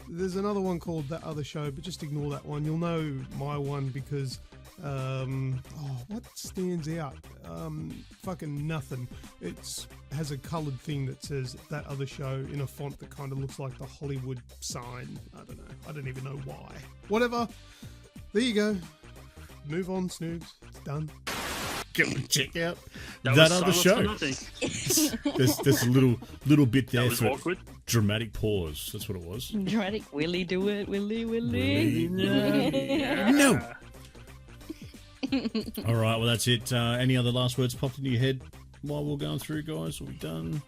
There's another one called That Other Show, but just ignore that one. You'll know my one because, what stands out? Fucking nothing. It has a coloured thing that says That Other Show in a font that kind of looks like the Hollywood sign. I don't know. I don't even know why. Whatever. There you go. Move on, Snoogs. It's done. Check out That other was show. There's a little bit there for awkward. Dramatic pause. That's what it was. Dramatic. Willy, do it. Willy. No. All right. Well, that's it. Any other last words popped into your head while we're going through, guys? Are we done?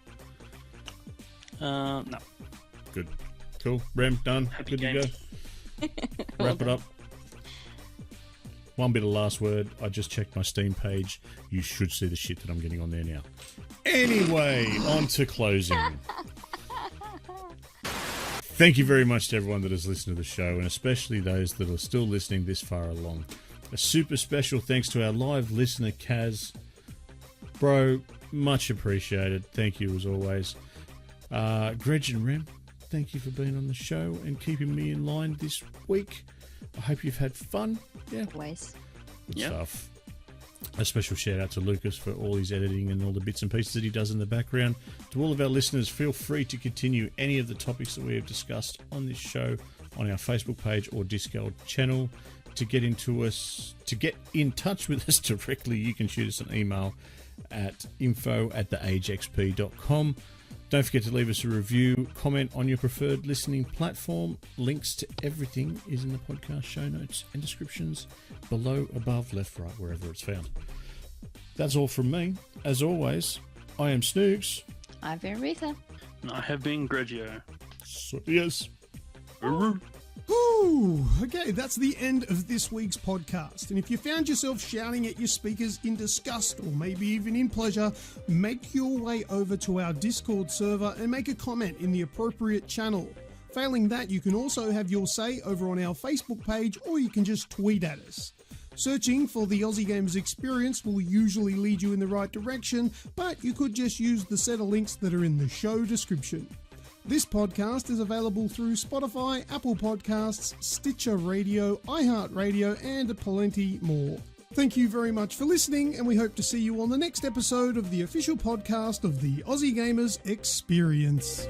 No. Good. Cool. Rem, done. Happy Good games. to go. Wrap it up. One bit of last word. I just checked my Steam page. You should see the shit that I'm getting on there now. Anyway, on to closing. Thank you very much to everyone that has listened to the show, and especially those that are still listening this far along. A super special thanks to our live listener, Kaz. Bro, much appreciated. Thank you as always. Greg and Rem, thank you for being on the show and keeping me in line this week. I hope you've had fun. Yeah. Always. Good stuff. A special shout out to Lucas for all his editing and all the bits and pieces that he does in the background. To all of our listeners, feel free to continue any of the topics that we have discussed on this show on our Facebook page or Discord channel. To get in touch with us directly, you can shoot us an email at info@theagexp.com. Don't forget to leave us a review, comment on your preferred listening platform. Links to everything is in the podcast show notes and descriptions below, above, left, right, wherever it's found. That's all from me. As always, I am Snoogs. I'm Remutha. I have been Grejio. So, yes. Ooh, okay, that's the end of this week's podcast. And if you found yourself shouting at your speakers in disgust or maybe even in pleasure, make your way over to our Discord server and make a comment in the appropriate channel. Failing that, you can also have your say over on our Facebook page, or you can just tweet at us. Searching for the Aussie Gamers Experience will usually lead you in the right direction, but you could just use the set of links that are in the show description. This podcast is available through Spotify, Apple Podcasts, Stitcher Radio, iHeartRadio, and plenty more. Thank you very much for listening, and we hope to see you on the next episode of the official podcast of the Aussie Gamers Experience.